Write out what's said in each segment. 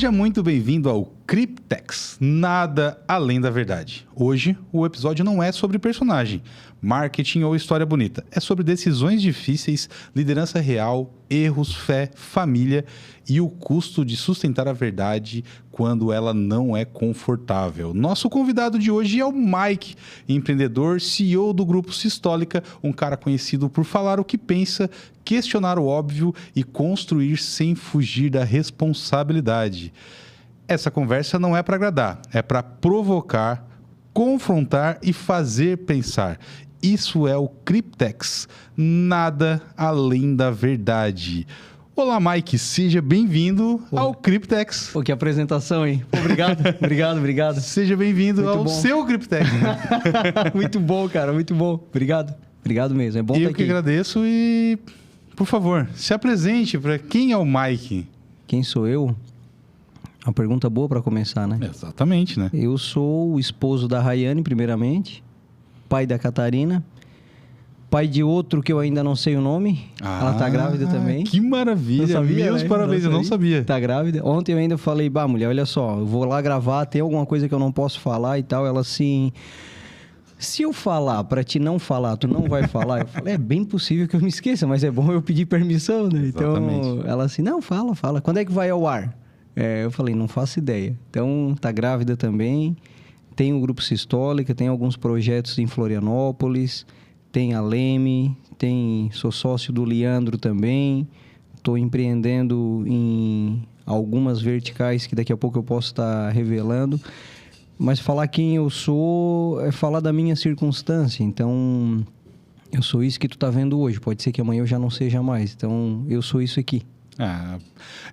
Seja muito bem-vindo ao Cryptex, nada além da verdade. Hoje, o episódio não é sobre personagem, marketing ou história bonita. É sobre decisões difíceis, liderança real, erros, fé, família e o custo de sustentar a verdade quando ela não é confortável. Nosso convidado de hoje é o Mike, empreendedor, CEO do Grupo Sistólica, um cara conhecido por falar o que pensa, questionar o óbvio e construir sem fugir da responsabilidade. Essa conversa não é para agradar, é para provocar, confrontar e fazer pensar. Isso é o Cryptex, nada além da verdade. Olá, Mike, seja bem-vindo ao Cryptex. Pô, que apresentação, hein? Obrigado. Seja bem-vindo ao seu Cryptex. Muito bom, cara, muito bom. Obrigado mesmo, é bom estar aqui. Eu que agradeço e, por favor, se apresente para quem é o Mike. Quem sou eu? Uma pergunta boa para começar, né? Exatamente, né? Eu sou o esposo da Rayane, primeiramente, pai da Catarina, pai de outro que eu ainda não sei o nome. Ela tá grávida também. Que maravilha! Sabia, Meus né? parabéns, eu não sabia. Tá grávida. Ontem eu ainda falei, mulher, olha só, eu vou lá gravar, tem alguma coisa que eu não posso falar e tal. Ela assim... Se eu falar pra ti não falar, tu não vai falar? Eu falei, é bem possível que eu me esqueça, mas é bom eu pedir permissão, né? Exatamente. Então, ela assim, não, fala. Quando é que vai ao ar? Eu falei, não faço ideia. Então, tá grávida também. Tem o Grupo Sistólica, tem alguns projetos em Florianópolis, tem a Leme, sou sócio do Leandro também. Estou empreendendo em algumas verticais que daqui a pouco eu posso estar revelando. Mas falar quem eu sou é falar da minha circunstância. Então, eu sou isso que tu tá vendo hoje. Pode ser que amanhã eu já não seja mais. Então, eu sou isso aqui.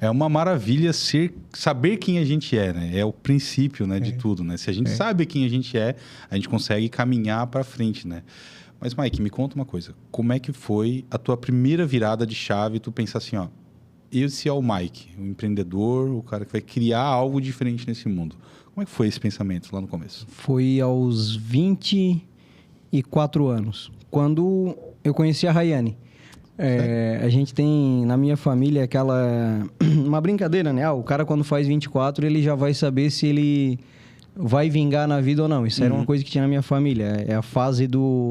É uma maravilha saber quem a gente é, né? É o princípio, né, de tudo, né? Se a gente sabe quem a gente consegue caminhar para frente, né? Mas, Mike, me conta uma coisa. Como é que foi a tua primeira virada de chave? Tu pensar assim, ó, esse é o Mike, o empreendedor, o cara que vai criar algo diferente nesse mundo. Como é que foi esse pensamento lá no começo? Foi aos 24 anos, quando eu conheci a Rayane. A gente tem na minha família uma brincadeira, né? O cara quando faz 24, ele já vai saber se ele vai vingar na vida ou não. Isso era uma coisa que tinha na minha família. É a fase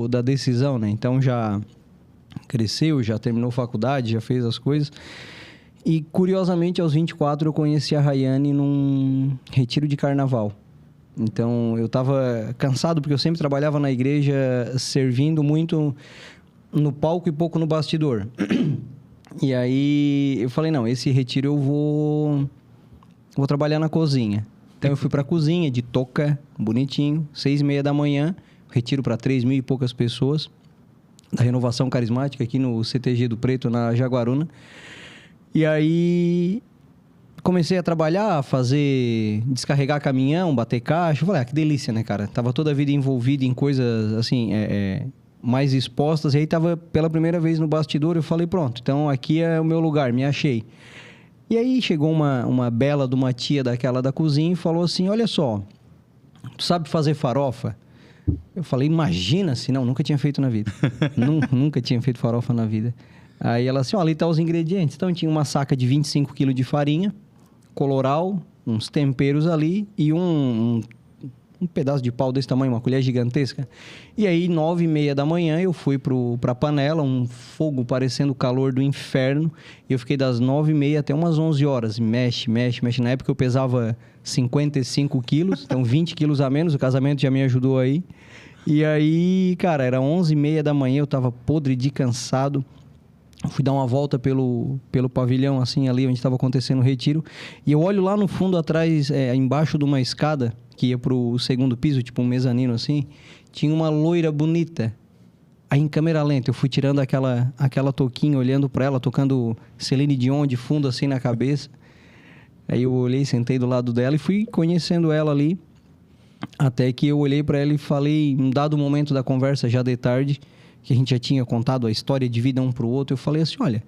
da decisão, né? Então já cresceu, já terminou faculdade, já fez as coisas. E curiosamente, aos 24, eu conheci a Rayane num retiro de carnaval. Então eu estava cansado porque eu sempre trabalhava na igreja servindo muito no palco e pouco no bastidor. E aí eu falei, não, esse retiro eu vou trabalhar na cozinha. Então eu fui pra cozinha de touca, bonitinho, 6:30 da manhã, retiro para 3.000 e poucas pessoas, da Renovação Carismática aqui no CTG do Preto, na Jaguaruna. E aí comecei a trabalhar, descarregar caminhão, bater caixa. Eu falei, que delícia, né, cara? Tava toda a vida envolvido em coisas assim, mais expostas, e aí tava pela primeira vez no bastidor, eu falei, pronto, então aqui é o meu lugar, me achei. E aí chegou uma bela de uma tia daquela da cozinha e falou assim, olha só, tu sabe fazer farofa? Eu falei, imagina se não, nunca tinha feito na vida. Nunca tinha feito farofa na vida. Aí ela assim, ali tá os ingredientes. Então tinha uma saca de 25 kg de farinha, coloral, uns temperos ali e um pedaço de pau desse tamanho, uma colher gigantesca. E aí, 9:30 da manhã, eu fui pra panela, um fogo parecendo o calor do inferno. E eu fiquei das 9:30 até umas 11 horas. Mexe. Na época eu pesava 55 quilos, então 20 quilos a menos. O casamento já me ajudou aí. E aí, cara, era 11:30 da manhã, eu tava podre de cansado. Fui dar uma volta pelo pavilhão, assim, ali onde estava acontecendo o retiro. E eu olho lá no fundo atrás, embaixo de uma escada, que ia pro segundo piso, tipo um mezanino assim, tinha uma loira bonita. Aí em câmera lenta, eu fui tirando aquela touquinha, olhando para ela, tocando Celine Dion de fundo assim na cabeça. Aí eu olhei, sentei do lado dela e fui conhecendo ela ali. Até que eu olhei para ela e falei, em um dado momento da conversa, já de tarde, que a gente já tinha contado a história de vida um pro outro, eu falei assim, olha,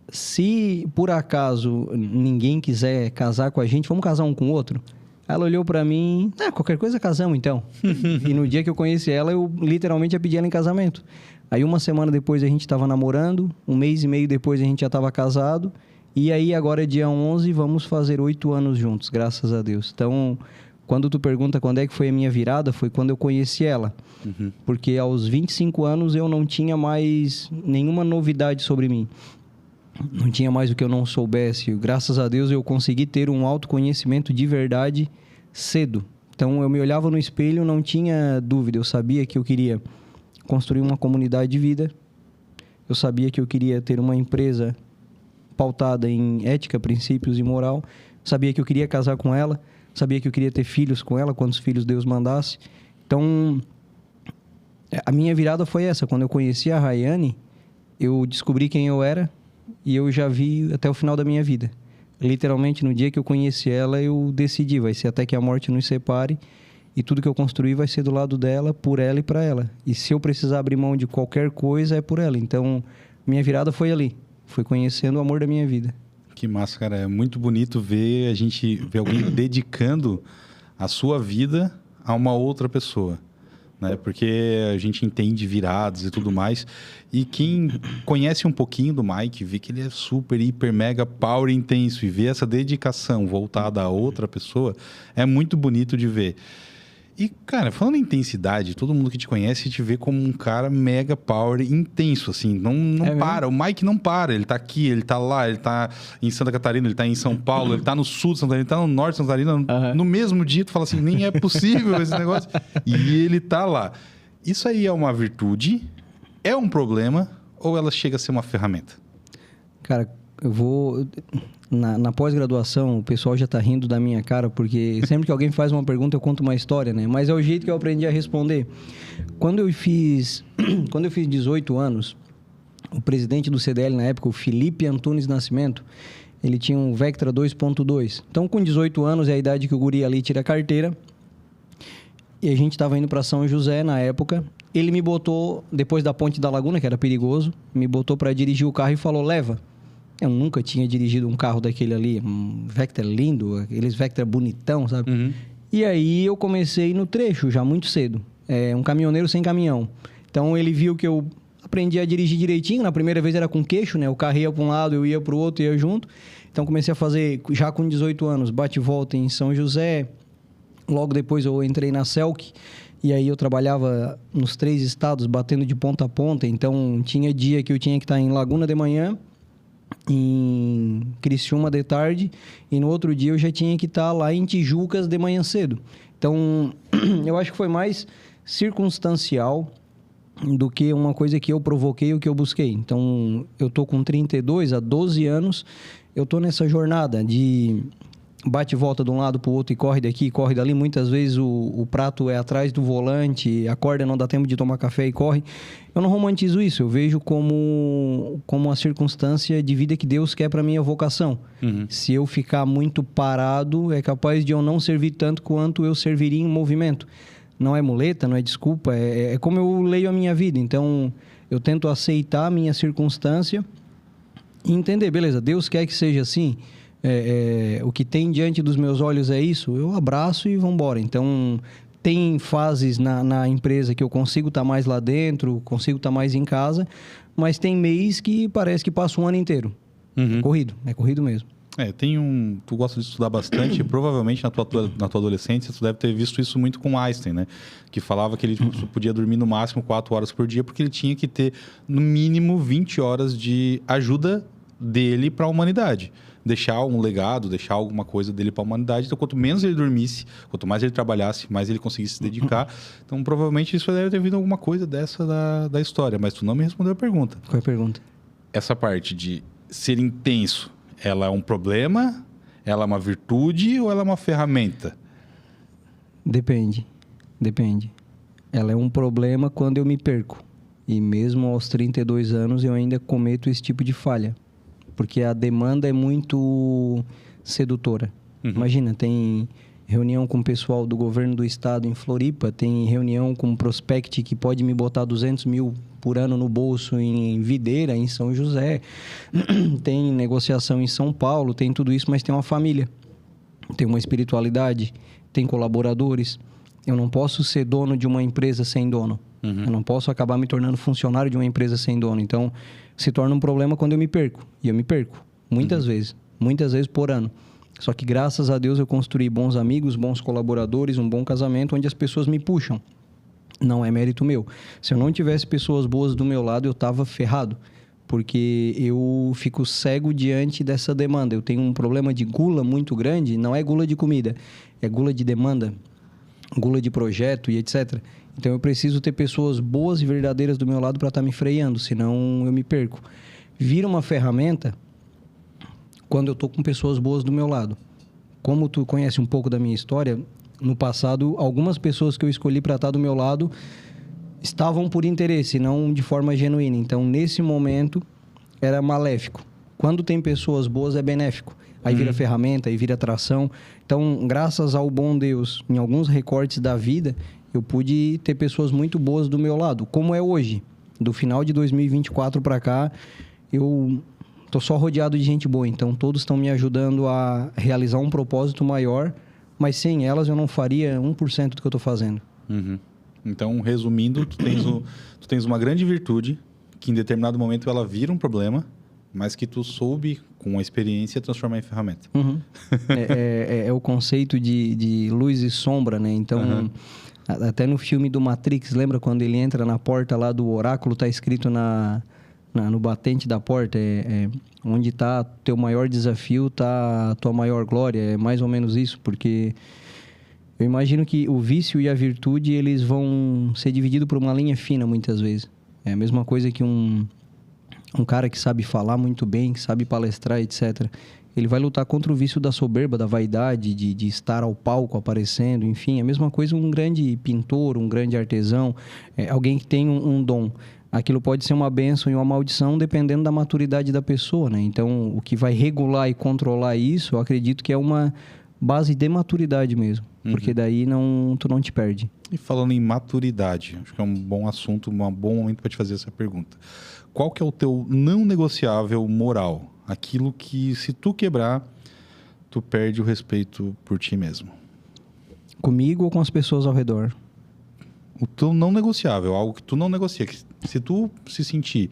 se por acaso ninguém quiser casar com a gente, vamos casar um com o outro? Ela olhou pra mim, qualquer coisa casamos então. E no dia que eu conheci ela, eu literalmente ia pedir ela em casamento. Aí uma semana depois a gente tava namorando, 1 mês e meio depois a gente já tava casado, E aí, agora é dia 11, vamos fazer 8 anos juntos, graças a Deus. Então, quando tu pergunta quando é que foi a minha virada, foi quando eu conheci ela. Porque aos 25 anos eu não tinha mais nenhuma novidade sobre mim. Não tinha mais o que eu não soubesse. Graças a Deus eu consegui ter um autoconhecimento de verdade cedo. Então, eu me olhava no espelho, não tinha dúvida. Eu sabia que eu queria construir uma comunidade de vida. Eu sabia que eu queria ter uma empresa pautada em ética, princípios e moral. Sabia que eu queria casar com ela. Sabia que eu queria ter filhos com ela, quantos filhos Deus mandasse. Então, a minha virada foi essa. Quando eu conheci a Rayane, eu descobri quem eu era e eu já vi até o final da minha vida. Literalmente, no dia que eu conheci ela, eu decidi, vai ser até que a morte nos separe, e tudo que eu construir vai ser do lado dela, por ela e para ela. E se eu precisar abrir mão de qualquer coisa, é por ela. Então, minha virada foi ali. Foi conhecendo o amor da minha vida. Que massa, cara. É muito bonito ver alguém dedicando a sua vida a uma outra pessoa, né? Porque a gente entende viradas e tudo mais. E quem conhece um pouquinho do Mike, vê que ele é super, hiper, mega, power intenso, e vê essa dedicação voltada a outra pessoa, é muito bonito de ver. E, cara, falando em intensidade, todo mundo que te conhece te vê como um cara mega power intenso, assim, não para. Mesmo? O Mike não para, ele tá aqui, ele tá lá, ele tá em Santa Catarina, ele tá em São Paulo, ele tá no sul de Santa Catarina, ele tá no norte de Santa Catarina, no mesmo dia tu fala assim, nem é possível esse negócio, e ele tá lá. Isso aí é uma virtude, é um problema, ou ela chega a ser uma ferramenta? Cara, eu vou... Na pós-graduação, o pessoal já tá rindo da minha cara, porque sempre que alguém faz uma pergunta, eu conto uma história, né? Mas é o jeito que eu aprendi a responder. Quando eu fiz 18 anos, o presidente do CDL na época, o Felipe Antunes Nascimento, ele tinha um Vectra 2.2. Então, com 18 anos, é a idade que o guri ali tira a carteira. E a gente estava indo para São José na época. Ele me botou, depois da Ponte da Laguna, que era perigoso, me botou para dirigir o carro e falou, leva. Eu nunca tinha dirigido um carro daquele ali, um Vectra lindo, aqueles Vectra bonitão, sabe? E aí eu comecei no trecho, já muito cedo. Um caminhoneiro sem caminhão. Então ele viu que eu aprendi a dirigir direitinho. Na primeira vez era com queixo, né? O carro ia para um lado, eu ia para o outro, ia junto. Então comecei a fazer, já com 18 anos, bate e volta em São José. Logo depois eu entrei na Selk. E aí eu trabalhava nos 3 estados, batendo de ponta a ponta. Então tinha dia que eu tinha que estar em Laguna de manhã, em Criciúma de tarde, e no outro dia eu já tinha que estar lá em Tijucas de manhã cedo. Então, eu acho que foi mais circunstancial do que uma coisa que eu provoquei ou que eu busquei. Então, eu tô com 32, há 12 anos, eu tô nessa jornada de bate e volta de um lado para o outro e corre daqui, corre dali. Muitas vezes o prato é atrás do volante, a corda não dá tempo de tomar café e corre. Eu não romantizo isso, eu vejo como uma circunstância de vida que Deus quer para minha vocação. Se eu ficar muito parado, é capaz de eu não servir tanto quanto eu serviria em movimento. Não é muleta, não é desculpa, é como eu leio a minha vida. Então, eu tento aceitar a minha circunstância e entender, beleza, Deus quer que seja assim. O que tem diante dos meus olhos é isso, eu abraço e vamos embora. Então, tem fases na empresa que eu consigo estar mais lá dentro, consigo estar mais em casa, mas tem mês que parece que passa um ano inteiro. É corrido mesmo. Tu gosta de estudar bastante e provavelmente na tua adolescência tu deve ter visto isso muito com Einstein, né? Que falava que ele podia dormir no máximo 4 horas por dia porque ele tinha que ter no mínimo 20 horas de ajuda dele para a humanidade. Deixar um legado, deixar alguma coisa dele para a humanidade. Então, quanto menos ele dormisse, quanto mais ele trabalhasse, mais ele conseguisse se dedicar. Então, provavelmente, isso deve ter vindo alguma coisa dessa da história. Mas tu não me respondeu a pergunta. Qual é a pergunta? Essa parte de ser intenso, ela é um problema? Ela é uma virtude ou ela é uma ferramenta? Depende. Ela é um problema quando eu me perco. E mesmo aos 32 anos, eu ainda cometo esse tipo de falha. Porque a demanda é muito sedutora. Imagina, tem reunião com o pessoal do governo do estado em Floripa, tem reunião com um prospect que pode me botar 200 mil por ano no bolso em Videira, em São José, tem negociação em São Paulo, tem tudo isso, mas tem uma família, tem uma espiritualidade, tem colaboradores. Eu não posso ser dono de uma empresa sem dono. Eu não posso acabar me tornando funcionário de uma empresa sem dono. Então, se torna um problema quando eu me perco. E eu me perco. Muitas vezes por ano. Só que graças a Deus eu construí bons amigos, bons colaboradores, um bom casamento onde as pessoas me puxam. Não é mérito meu. Se eu não tivesse pessoas boas do meu lado, eu tava ferrado. Porque eu fico cego diante dessa demanda. Eu tenho um problema de gula muito grande, não é gula de comida, é gula de demanda, gula de projeto e etc. Então eu preciso ter pessoas boas e verdadeiras do meu lado para estar me freando, senão eu me perco. Vira uma ferramenta quando eu tô com pessoas boas do meu lado. Como tu conhece um pouco da minha história, no passado, algumas pessoas que eu escolhi para estar do meu lado estavam por interesse, não de forma genuína. Então, nesse momento, era maléfico. Quando tem pessoas boas, é benéfico. Aí vira ferramenta, aí vira atração. Então, graças ao bom Deus, em alguns recortes da vida, eu pude ter pessoas muito boas do meu lado. Como é hoje. Do final de 2024 para cá, eu tô só rodeado de gente boa. Então, todos estão me ajudando a realizar um propósito maior. Mas sem elas, eu não faria 1% do que eu tô fazendo. Então, resumindo, tu tens uma grande virtude que em determinado momento ela vira um problema, mas que tu soube, com a experiência, transformar em ferramenta. É o conceito de luz e sombra, né? Então, até no filme do Matrix, lembra quando ele entra na porta lá do oráculo, tá escrito no batente da porta, onde está teu maior desafio, tá a tua maior glória. É mais ou menos isso, porque eu imagino que o vício e a virtude, eles vão ser divididos por uma linha fina, muitas vezes. É a mesma coisa que um cara que sabe falar muito bem, que sabe palestrar, etc. Ele vai lutar contra o vício da soberba, da vaidade, de estar ao palco, aparecendo, enfim. É a mesma coisa um grande pintor, um grande artesão, alguém que tem um dom. Aquilo pode ser uma bênção e uma maldição dependendo da maturidade da pessoa, né? Então, o que vai regular e controlar isso, eu acredito que é uma base de maturidade mesmo. Porque daí tu não te perde. E falando em maturidade, acho que é um bom assunto, um bom momento para te fazer essa pergunta. Qual que é o teu não negociável moral? Aquilo que, se tu quebrar, tu perde o respeito por ti mesmo. Comigo ou com as pessoas ao redor? O teu não negociável, algo que tu não negocia. Que se tu se sentir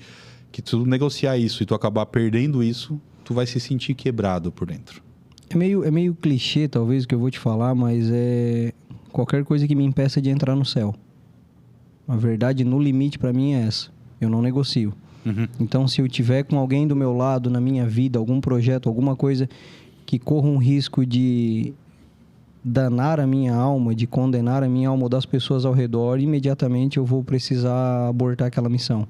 que tu negociar isso e tu acabar perdendo isso, tu vai se sentir quebrado por dentro. É meio clichê, talvez, o que eu vou te falar, mas é qualquer coisa que me impeça de entrar no céu. A verdade, no limite, para mim, é essa. Eu não negocio. Então, se eu tiver com alguém do meu lado, na minha vida, algum projeto, alguma coisa que corra um risco de danar a minha alma, de condenar a minha alma ou das pessoas ao redor, imediatamente eu vou precisar abortar aquela missão.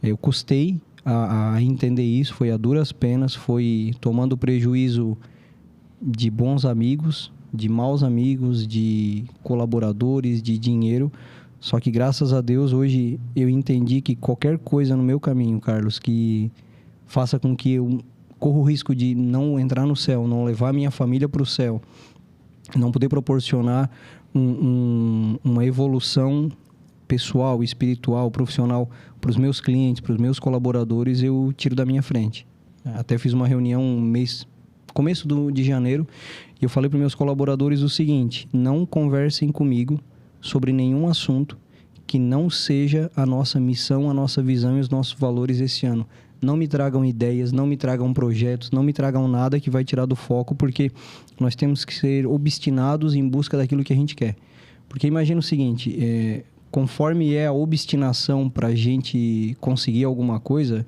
Eu custei a entender isso, foi a duras penas, foi tomando prejuízo de bons amigos, de maus amigos, de colaboradores, de dinheiro. Só que graças a Deus hoje eu entendi que qualquer coisa no meu caminho, Carlos, que faça com que eu corra o risco de não entrar no céu, não levar minha família para o céu, não poder proporcionar uma evolução pessoal, espiritual, profissional para os meus clientes, para os meus colaboradores, eu tiro da minha frente. Até fiz uma reunião começo de janeiro, e eu falei para os meus colaboradores o seguinte: não conversem comigo sobre nenhum assunto que não seja a nossa missão, a nossa visão e os nossos valores esse ano. Não me tragam ideias, não me tragam projetos, não me tragam nada que vai tirar do foco, porque nós temos que ser obstinados em busca daquilo que a gente quer. Porque imagina o seguinte, conforme é a obstinação para a gente conseguir alguma coisa,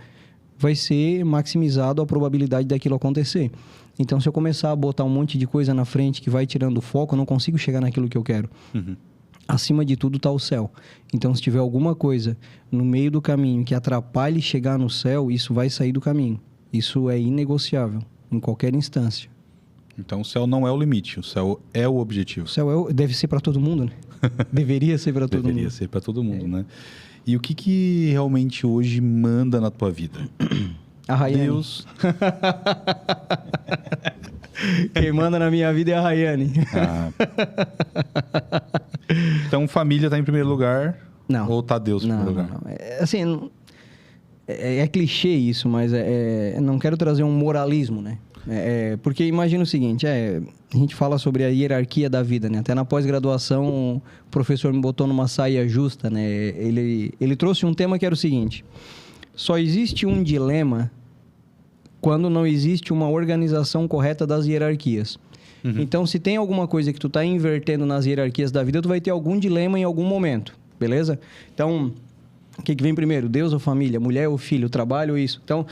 vai ser maximizado a probabilidade daquilo acontecer. Então, se eu começar a botar um monte de coisa na frente que vai tirando o foco, eu não consigo chegar naquilo que eu quero. Acima de tudo está o céu. Então, se tiver alguma coisa no meio do caminho que atrapalhe chegar no céu, isso vai sair do caminho. Isso é inegociável, em qualquer instância. Então, o céu não é o limite, o céu é o objetivo. O céu deve ser para todo mundo, né? Deveria ser para todo mundo. Deveria ser para todo mundo, né? E o que realmente hoje manda na tua vida? A Rayane. Deus. Quem manda na minha vida é a Rayane. Então, família está em primeiro lugar? Não. Ou está Deus em primeiro lugar? Não. Assim, é clichê isso, mas não quero trazer um moralismo, né? Porque imagina o seguinte, a gente fala sobre a hierarquia da vida, né? Até na pós-graduação, o professor me botou numa saia justa, né? Ele trouxe um tema que era o seguinte: só existe um dilema quando não existe uma organização correta das hierarquias. Então, se tem alguma coisa que tu tá invertendo nas hierarquias da vida, tu vai ter algum dilema em algum momento, beleza? Então, o que vem primeiro? Deus ou família? Mulher ou filho? Trabalho ou isso? Então,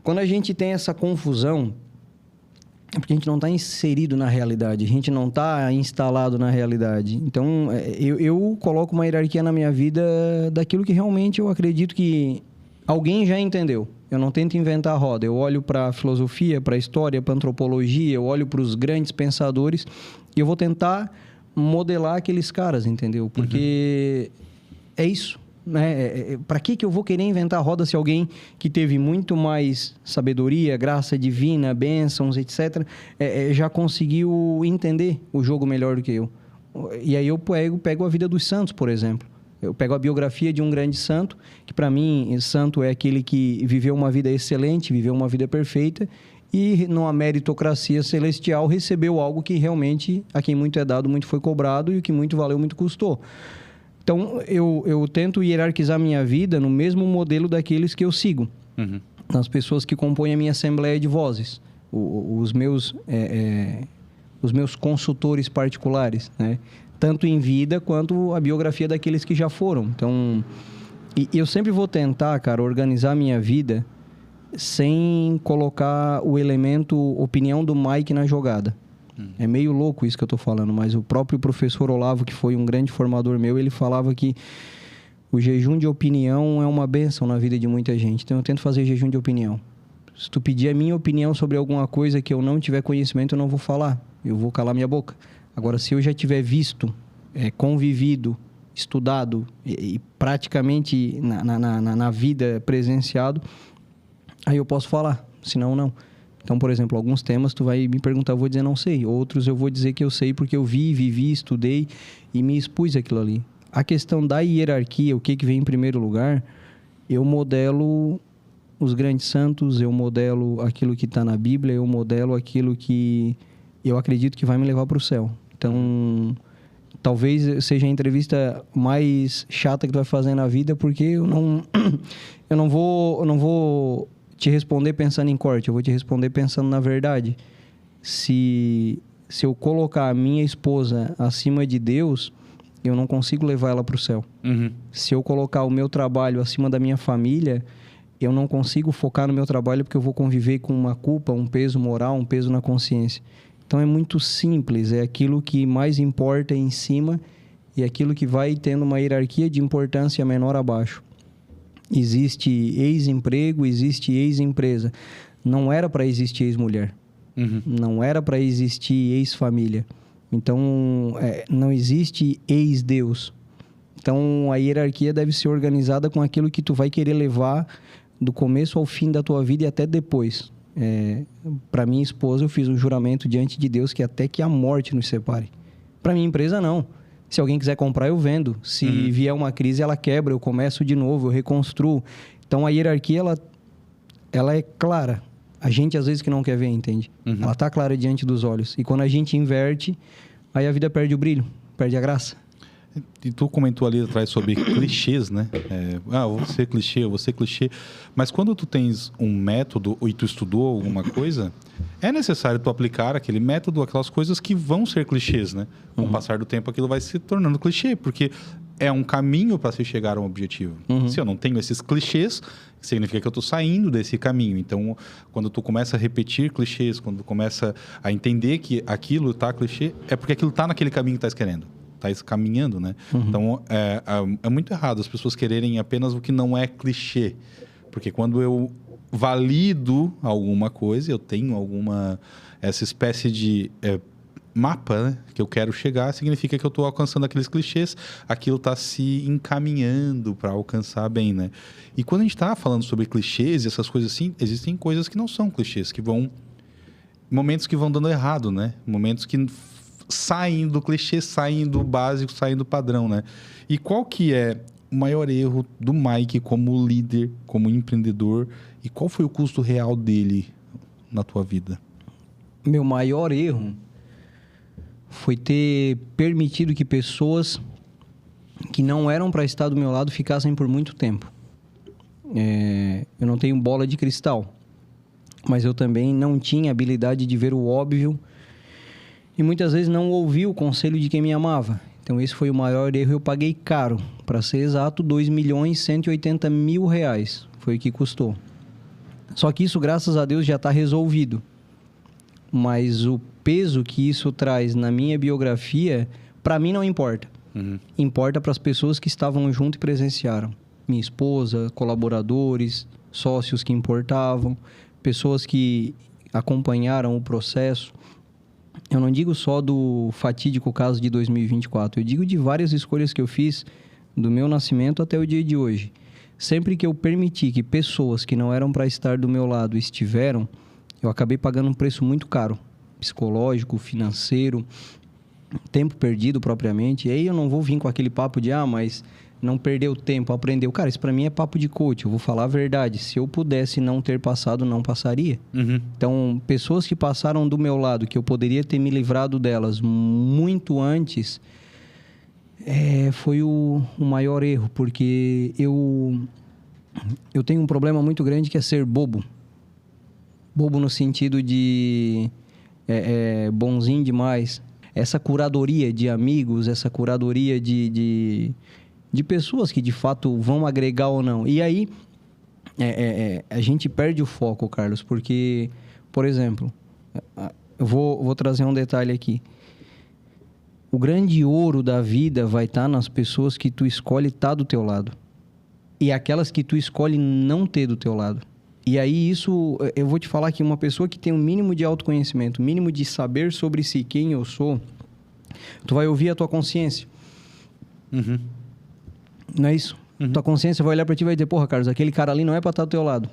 quando a gente tem essa confusão, é porque a gente não está inserido na realidade, a gente não está instalado na realidade. Então, eu coloco uma hierarquia na minha vida daquilo que realmente eu acredito que alguém já entendeu. Eu não tento inventar a roda. Eu olho para a filosofia, para a história, para a antropologia, eu olho para os grandes pensadores e eu vou tentar modelar aqueles caras, entendeu? Porque é isso, né? Para que eu vou querer inventar a roda se alguém que teve muito mais sabedoria, graça divina, bênçãos, etc., já conseguiu entender o jogo melhor do que eu? E aí eu pego a vida dos santos, por exemplo. Eu pego a biografia de um grande santo, que para mim, santo é aquele que viveu uma vida excelente, viveu uma vida perfeita e numa meritocracia celestial recebeu algo que realmente, a quem muito é dado, muito foi cobrado e o que muito valeu, muito custou. Então, eu tento hierarquizar minha vida no mesmo modelo daqueles que eu sigo. Nas pessoas que compõem a minha assembleia de vozes. Os meus consultores particulares, né? Tanto em vida quanto a biografia daqueles que já foram. Então, eu sempre vou tentar, cara, organizar a minha vida sem colocar o elemento opinião do Mike na jogada. É meio louco isso que eu tô falando, mas o próprio professor Olavo, que foi um grande formador meu, ele falava que o jejum de opinião é uma bênção na vida de muita gente. Então, eu tento fazer jejum de opinião. Se tu pedir a minha opinião sobre alguma coisa que eu não tiver conhecimento, eu não vou falar. Eu vou calar minha boca. Agora, se eu já tiver visto, convivido, estudado e praticamente na vida presenciado, aí eu posso falar, senão não. Então, por exemplo, alguns temas tu vai me perguntar, eu vou dizer não sei. Outros eu vou dizer que eu sei porque eu vivi, estudei e me expus aquilo ali. A questão da hierarquia, o que vem em primeiro lugar, eu modelo os grandes santos, eu modelo aquilo que está na Bíblia, eu modelo aquilo que eu acredito que vai me levar para o céu. Então, talvez seja a entrevista mais chata que tu vai fazer na vida, porque eu não vou te responder pensando em corte, eu vou te responder pensando na verdade. Se eu colocar a minha esposa acima de Deus, eu não consigo levar ela para o céu. Se eu colocar o meu trabalho acima da minha família, eu não consigo focar no meu trabalho porque eu vou conviver com uma culpa, um peso moral, um peso na consciência. Então, é muito simples, é aquilo que mais importa em cima e aquilo que vai tendo uma hierarquia de importância menor abaixo. Existe ex-emprego, existe ex-empresa. Não era para existir ex-mulher. Não era para existir ex-família. Então, não existe ex-Deus. Então, a hierarquia deve ser organizada com aquilo que tu vai querer levar do começo ao fim da tua vida e até depois. Para minha esposa, eu fiz um juramento diante de Deus que até que a morte nos separe. Para minha empresa, não. Se alguém quiser comprar, eu vendo. Se vier uma crise, ela quebra, eu começo de novo, eu reconstruo. Então, a hierarquia, ela é clara. A gente, às vezes, que não quer ver, entende? Ela está clara diante dos olhos. E quando a gente inverte, aí a vida perde o brilho, perde a graça. E tu comentou ali atrás sobre clichês, né? Eu vou ser clichê, eu vou ser clichê. Mas quando tu tens um método e tu estudou alguma coisa, é necessário tu aplicar aquele método, aquelas coisas que vão ser clichês, né? Com o passar do tempo, aquilo vai se tornando clichê, porque é um caminho para se chegar a um objetivo. Se eu não tenho esses clichês, significa que eu estou saindo desse caminho. Então, quando tu começa a repetir clichês, quando tu começa a entender que aquilo está clichê, é porque aquilo está naquele caminho que estás querendo. Está caminhando, né? Então, é muito errado as pessoas quererem apenas o que não é clichê. Porque quando eu valido alguma coisa, eu tenho essa espécie de mapa, né, que eu quero chegar, significa que eu estou alcançando aqueles clichês, aquilo está se encaminhando para alcançar bem, né? E quando a gente está falando sobre clichês e essas coisas assim, existem coisas que não são clichês, momentos que vão dando errado, né? Momentos que saem do clichê, saem do básico, saem do padrão, né? E qual que é o maior erro do Mike como líder, como empreendedor, e qual foi o custo real dele na tua vida? Meu maior erro foi ter permitido que pessoas que não eram para estar do meu lado ficassem por muito tempo. Eu não tenho bola de cristal. mas eu também não tinha habilidade de ver o óbvio e muitas vezes não ouvi o conselho de quem me amava. Então, esse foi o maior erro. Eu paguei caro. Para ser exato, R$2.180.000 foi o que custou. Só que isso, graças a Deus, já está resolvido. Mas o peso que isso traz na minha biografia, para mim não importa. Importa para as pessoas que estavam junto e presenciaram. Minha esposa, colaboradores, sócios que importavam, pessoas que acompanharam o processo. Eu não digo só do fatídico caso de 2024, eu digo de várias escolhas que eu fiz do meu nascimento até o dia de hoje. Sempre que eu permiti que pessoas que não eram para estar do meu lado estiveram, eu acabei pagando um preço muito caro, psicológico, financeiro, tempo perdido propriamente. E aí eu não vou vir com aquele papo de, mas não perdeu tempo, aprendeu. Cara, isso para mim é papo de coach, eu vou falar a verdade. Se eu pudesse não ter passado, não passaria. Então, pessoas que passaram do meu lado, que eu poderia ter me livrado delas muito antes, foi o maior erro, porque eu tenho um problema muito grande que é ser bobo. Bobo no sentido de bonzinho demais. Essa curadoria de amigos, essa curadoria de pessoas que de fato vão agregar ou não. E aí, a gente perde o foco, Carlos, porque, por exemplo, eu vou trazer um detalhe aqui. O grande ouro da vida vai estar nas pessoas que tu escolhe estar do teu lado. E aquelas que tu escolhe não ter do teu lado. E aí isso, eu vou te falar que uma pessoa que tem um mínimo de autoconhecimento, um mínimo de saber sobre si, quem eu sou, tu vai ouvir a tua consciência. Não é isso? Tua consciência vai olhar pra ti e vai dizer, porra, Carlos, aquele cara ali não é pra estar do teu lado.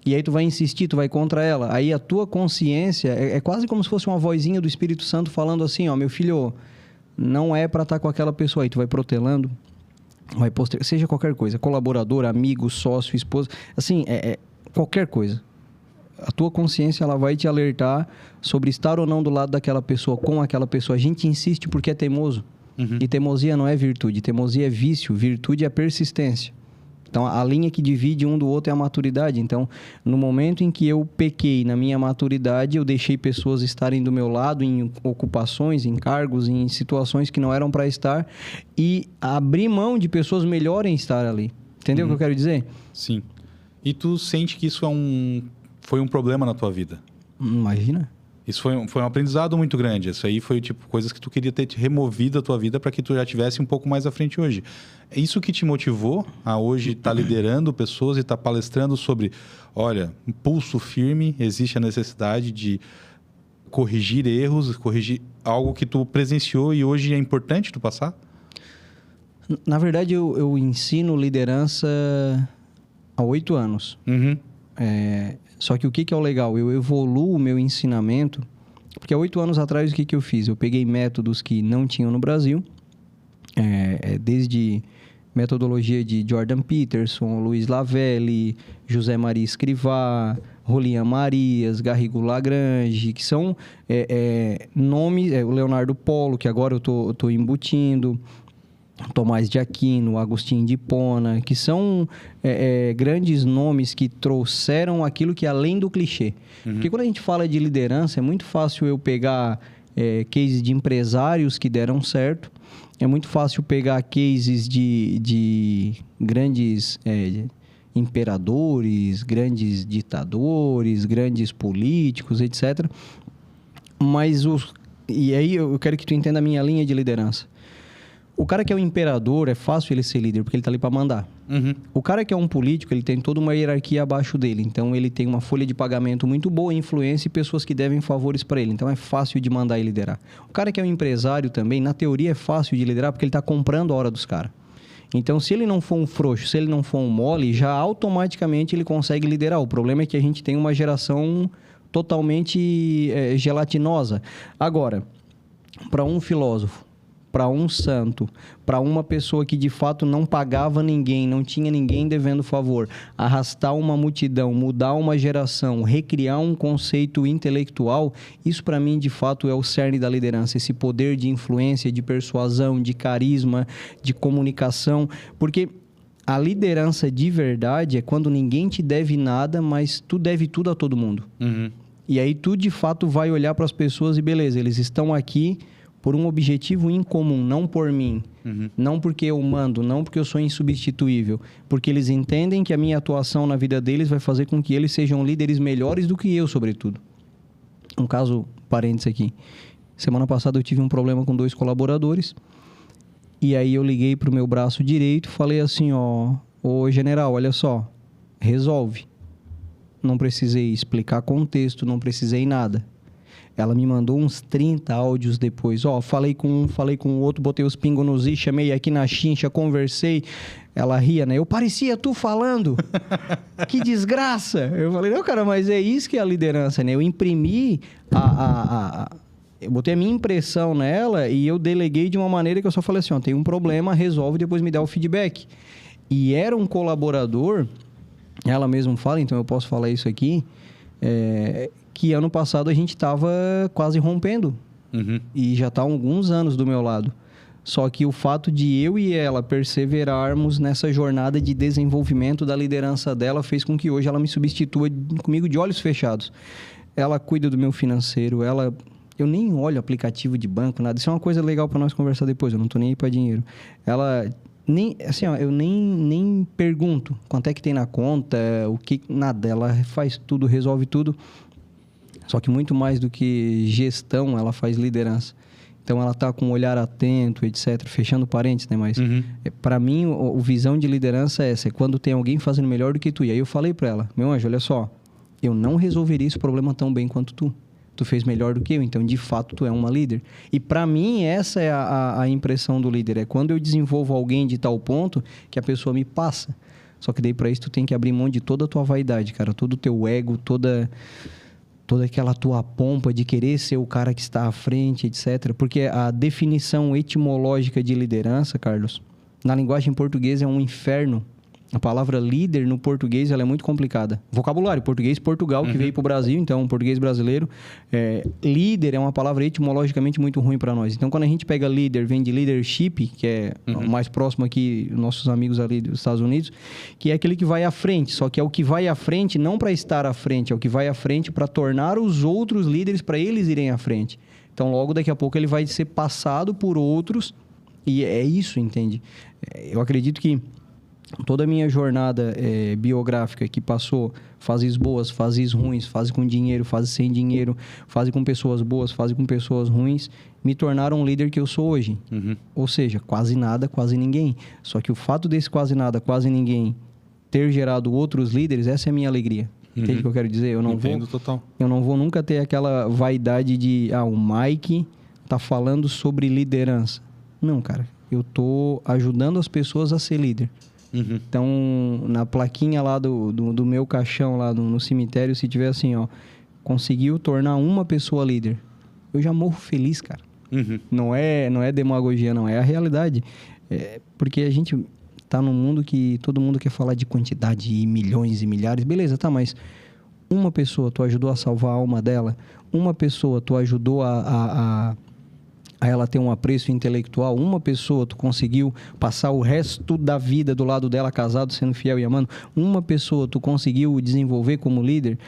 E aí tu vai insistir, tu vai contra ela. Aí a tua consciência é quase como se fosse uma vozinha do Espírito Santo falando assim, meu filho, não é pra estar com aquela pessoa. Aí tu vai protelando, vai postergar, seja qualquer coisa, colaborador, amigo, sócio, esposa, assim, qualquer coisa. A tua consciência, ela vai te alertar sobre estar ou não do lado daquela pessoa, com aquela pessoa. A gente insiste porque é teimoso. E teimosia não é virtude, teimosia é vício, virtude é persistência. Então, a linha que divide um do outro é a maturidade. Então, no momento em que eu pequei na minha maturidade, eu deixei pessoas estarem do meu lado em ocupações, em cargos, em situações que não eram para estar e abri mão de pessoas melhores em estar ali. Entendeu o que eu quero dizer? Sim. E tu sente que isso foi um problema na tua vida? Imagina. Isso foi um aprendizado muito grande. Isso aí foi, tipo, coisas que tu queria ter removido da tua vida para que tu já tivesse um pouco mais à frente hoje. É isso que te motivou a hoje estar liderando pessoas e estar palestrando sobre, olha, um pulso firme, existe a necessidade de corrigir erros, corrigir algo que tu presenciou e hoje é importante tu passar? Na verdade, eu ensino liderança há 8 anos. Só que o que é o legal? Eu evoluo o meu ensinamento, porque há 8 anos atrás o que eu fiz? Eu peguei métodos que não tinham no Brasil, desde metodologia de Jordan Peterson, Luiz Lavelli, José Maria Escrivá, Rolian Marias, Garrigo Lagrange, que são nomes, o Leonardo Polo, que agora eu tô embutindo, Tomás de Aquino, Agostinho de Hipona, que são grandes nomes que trouxeram aquilo que é além do clichê. Porque quando a gente fala de liderança, é muito fácil eu pegar cases de empresários que deram certo, é muito fácil pegar cases de grandes imperadores, grandes ditadores, grandes políticos, etc. E aí eu quero que tu entenda a minha linha de liderança. O cara que é um imperador, é fácil ele ser líder, porque ele está ali para mandar. O cara que é um político, ele tem toda uma hierarquia abaixo dele. Então, ele tem uma folha de pagamento muito boa, influência e pessoas que devem favores para ele. Então, é fácil de mandar e liderar. O cara que é um empresário também, na teoria, é fácil de liderar, porque ele está comprando a hora dos caras. Então, se ele não for um frouxo, se ele não for um mole, já automaticamente ele consegue liderar. O problema é que a gente tem uma geração totalmente gelatinosa. Agora, para um filósofo, para um santo, para uma pessoa que de fato não pagava ninguém, não tinha ninguém devendo favor, arrastar uma multidão, mudar uma geração, recriar um conceito intelectual, isso para mim de fato é o cerne da liderança, esse poder de influência, de persuasão, de carisma, de comunicação, porque A liderança de verdade é quando ninguém te deve nada, mas tu deve tudo a todo mundo. E aí tu, de fato, vai olhar para as pessoas e beleza, eles estão aqui por um objetivo em comum, não por mim. Não porque eu mando, não porque eu sou insubstituível. Porque eles entendem que a minha atuação na vida deles vai fazer com que eles sejam líderes melhores do que eu, sobretudo. Um caso, parênteses aqui. Semana passada eu tive um problema com 2 colaboradores. E aí eu liguei pro meu braço direito e falei assim, ó... Ô, general, olha só. Resolve. Não precisei explicar contexto, não precisei nada. Ela me mandou uns 30 áudios depois. Ó, falei com um, falei com o outro, botei os pingos nos i, chamei aqui na chincha, conversei. Ela ria, né? Eu parecia tu falando. Que desgraça! Eu falei, não, cara, mas é isso que é a liderança, né? Eu imprimi eu botei a minha impressão nela e eu deleguei de uma maneira que eu só falei assim, ó, tem um problema, resolve e depois me dá o feedback. E era um colaborador, ela mesma fala, então eu posso falar isso aqui, que ano passado a gente estava quase rompendo. E já está há alguns anos do meu lado. Só que o fato de eu e ela perseverarmos nessa jornada de desenvolvimento da liderança dela fez com que hoje ela me substitua comigo de olhos fechados. Ela cuida do meu financeiro, eu nem olho aplicativo de banco, nada. Isso é uma coisa legal para nós conversar depois, eu não tô nem aí para dinheiro. Ela nem, assim, ó, eu nem pergunto quanto é que tem na conta, o que, nada. Ela faz tudo, resolve tudo. Só que muito mais do que gestão, ela faz liderança. Então, ela tá com um olhar atento, etc. Fechando parênteses, né? Mas, para mim, o visão de liderança é essa. É quando tem alguém fazendo melhor do que tu. E aí eu falei para ela, meu anjo, olha só. Eu não resolveria esse problema tão bem quanto tu. Tu fez melhor do que eu. Então, de fato, tu é uma líder. E para mim, essa é a impressão do líder. É quando eu desenvolvo alguém de tal ponto que a pessoa me passa. Só que daí, para isso, tu tem que abrir mão de toda a tua vaidade, cara. Todo o teu ego, toda aquela tua pompa de querer ser o cara que está à frente, etc. Porque a definição etimológica de liderança, Carlos, na linguagem portuguesa é um inferno. A palavra líder no português ela é muito complicada. Vocabulário, português Portugal, que veio para o Brasil, então português brasileiro. Líder é uma palavra etimologicamente muito ruim para nós. Então, quando a gente pega líder, vem de leadership, que é o mais próximo aqui, nossos amigos ali dos Estados Unidos, que é aquele que vai à frente. Só que é o que vai à frente não para estar à frente, é o que vai à frente para tornar os outros líderes para eles irem à frente. Então, logo daqui a pouco ele vai ser passado por outros e é isso, entende? Eu acredito que toda a minha jornada biográfica que passou, fases boas, fases ruins, fase com dinheiro, fase sem dinheiro, fase com pessoas boas, fase com pessoas ruins, me tornaram o líder que eu sou hoje. Ou seja, quase nada, quase ninguém. Só que o fato desse quase nada, quase ninguém ter gerado outros líderes, essa é a minha alegria. Entende o que eu quero dizer? Entendo total. Eu não vou nunca ter aquela vaidade de, o Mike tá falando sobre liderança. Não, cara. Eu tô ajudando as pessoas a ser líder. Então, na plaquinha lá do meu caixão lá no cemitério, se tiver assim, ó, conseguiu tornar uma pessoa líder, eu já morro feliz, cara. Não é demagogia, não, é a realidade. Porque a gente tá num mundo que todo mundo quer falar de quantidade e milhões e milhares, beleza, tá, mas uma pessoa tu ajudou a salvar a alma dela, uma pessoa tu ajudou a ela ter um apreço intelectual, uma pessoa tu conseguiu passar o resto da vida do lado dela, casado, sendo fiel e amando, uma pessoa tu conseguiu desenvolver como líder,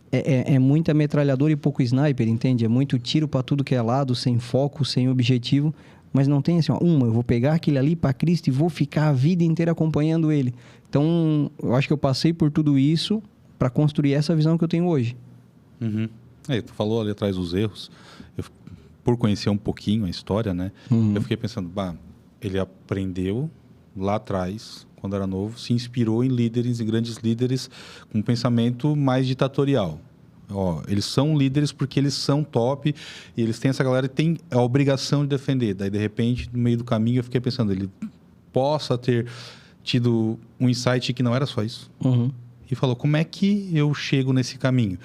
é muita metralhadora e pouco sniper, entende? É muito tiro para tudo que é lado, sem foco, sem objetivo, mas não tem assim, ó, eu vou pegar aquele ali para Cristo e vou ficar a vida inteira acompanhando ele. Então, eu acho que eu passei por tudo isso para construir essa visão que eu tenho hoje. Tu falou ali atrás dos erros. Por conhecer um pouquinho a história, né? Eu fiquei pensando, ele aprendeu lá atrás, quando era novo, se inspirou em líderes, em grandes líderes com um pensamento mais ditatorial. Eles são líderes porque eles são top e eles têm essa galera que tem a obrigação de defender. Daí, de repente, no meio do caminho, eu fiquei pensando, ele possa ter tido um insight que não era só isso. E falou, como é que eu chego nesse caminho?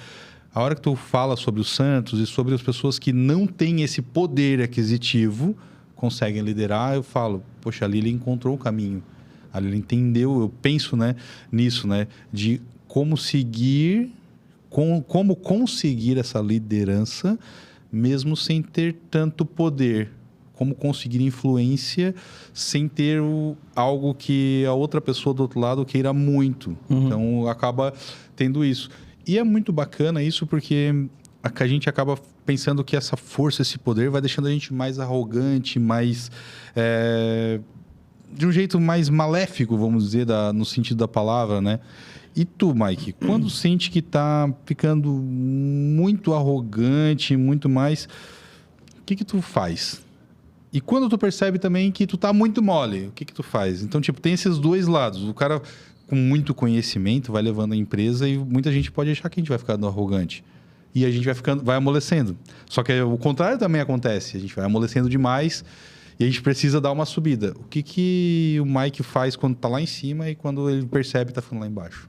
A hora que tu fala sobre os santos e sobre as pessoas que não têm esse poder aquisitivo, conseguem liderar, eu falo, poxa, ali ele encontrou o caminho. Ali ele entendeu, eu penso, né, nisso, né, de como conseguir essa liderança, mesmo sem ter tanto poder. como conseguir influência sem ter algo que a outra pessoa do outro lado queira muito. Então, acaba tendo isso. E é muito bacana isso porque a gente acaba pensando que essa força, esse poder vai deixando a gente mais arrogante, mais... de um jeito mais maléfico, vamos dizer, no sentido da palavra, né? E tu, Mike, quando sente que tá ficando muito arrogante, muito mais, o que tu faz? E quando tu percebe também que tu tá muito mole, o que tu faz? Então, tipo, tem esses dois lados. O cara com muito conhecimento vai levando a empresa e muita gente pode achar que a gente vai ficando arrogante. E a gente vai amolecendo. Só que o contrário também acontece. A gente vai amolecendo demais e a gente precisa dar uma subida. O que o Mike faz quando tá lá em cima e quando ele percebe que tá ficando lá embaixo?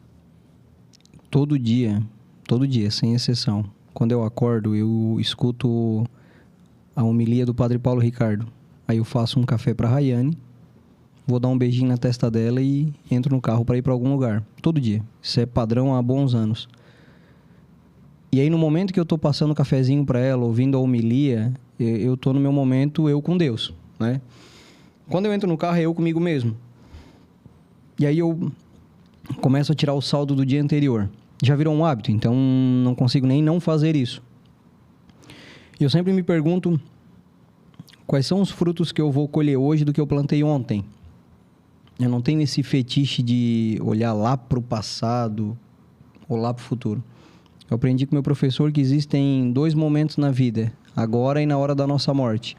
Todo dia, sem exceção. Quando eu acordo, eu escuto a homilia do Padre Paulo Ricardo. Aí eu faço um café para a Rayane, vou dar um beijinho na testa dela e entro no carro para ir para algum lugar. Todo dia. Isso é padrão há bons anos. E aí, no momento que eu tô passando o cafezinho para ela, ouvindo a homilia, eu tô no meu momento, eu com Deus, né? Quando eu entro no carro, é eu comigo mesmo. E aí eu começo a tirar o saldo do dia anterior. Já virou um hábito, então não consigo nem não fazer isso. E eu sempre me pergunto quais são os frutos que eu vou colher hoje do que eu plantei ontem. Eu não tenho esse fetiche de olhar lá para o passado ou lá para o futuro. Eu aprendi com meu professor que existem 2 momentos na vida, agora e na hora da nossa morte.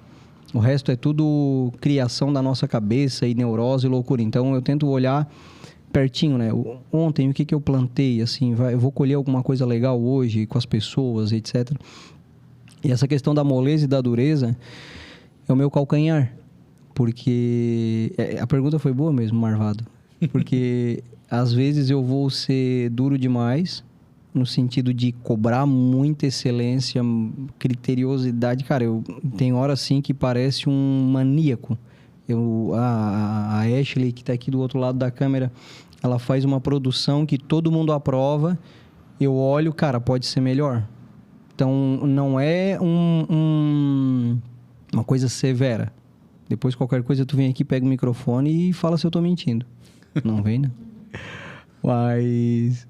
O resto é tudo criação da nossa cabeça e neurose e loucura. Então eu tento olhar pertinho, né? Ontem, o que eu plantei, assim, eu vou colher alguma coisa legal hoje com as pessoas, etc. E essa questão da moleza e da dureza é o meu calcanhar. Porque... a pergunta foi boa mesmo, Marvado. Porque às vezes eu vou ser duro demais, no sentido de cobrar muita excelência, criteriosidade. Cara, tem hora assim que parece um maníaco. A Ashley, que está aqui do outro lado da câmera, ela faz uma produção que todo mundo aprova. Eu olho, cara, pode ser melhor. Então, não é uma coisa severa. Depois, qualquer coisa, tu vem aqui, pega o microfone e fala se eu tô mentindo. Não vem, né? Mas...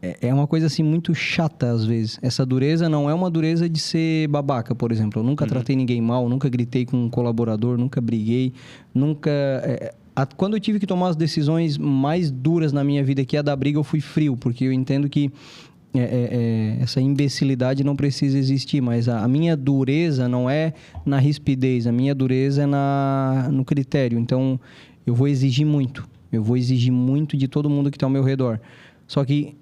é uma coisa, assim, muito chata, às vezes. Essa dureza não é uma dureza de ser babaca, por exemplo. Eu nunca tratei ninguém mal, nunca gritei com um colaborador, nunca briguei, nunca... Quando eu tive que tomar as decisões mais duras na minha vida, que é a da briga, eu fui frio, porque eu entendo que essa imbecilidade não precisa existir, mas a minha dureza não é na rispidez, a minha dureza é no critério. Então, eu vou exigir muito de todo mundo que está ao meu redor. Só que,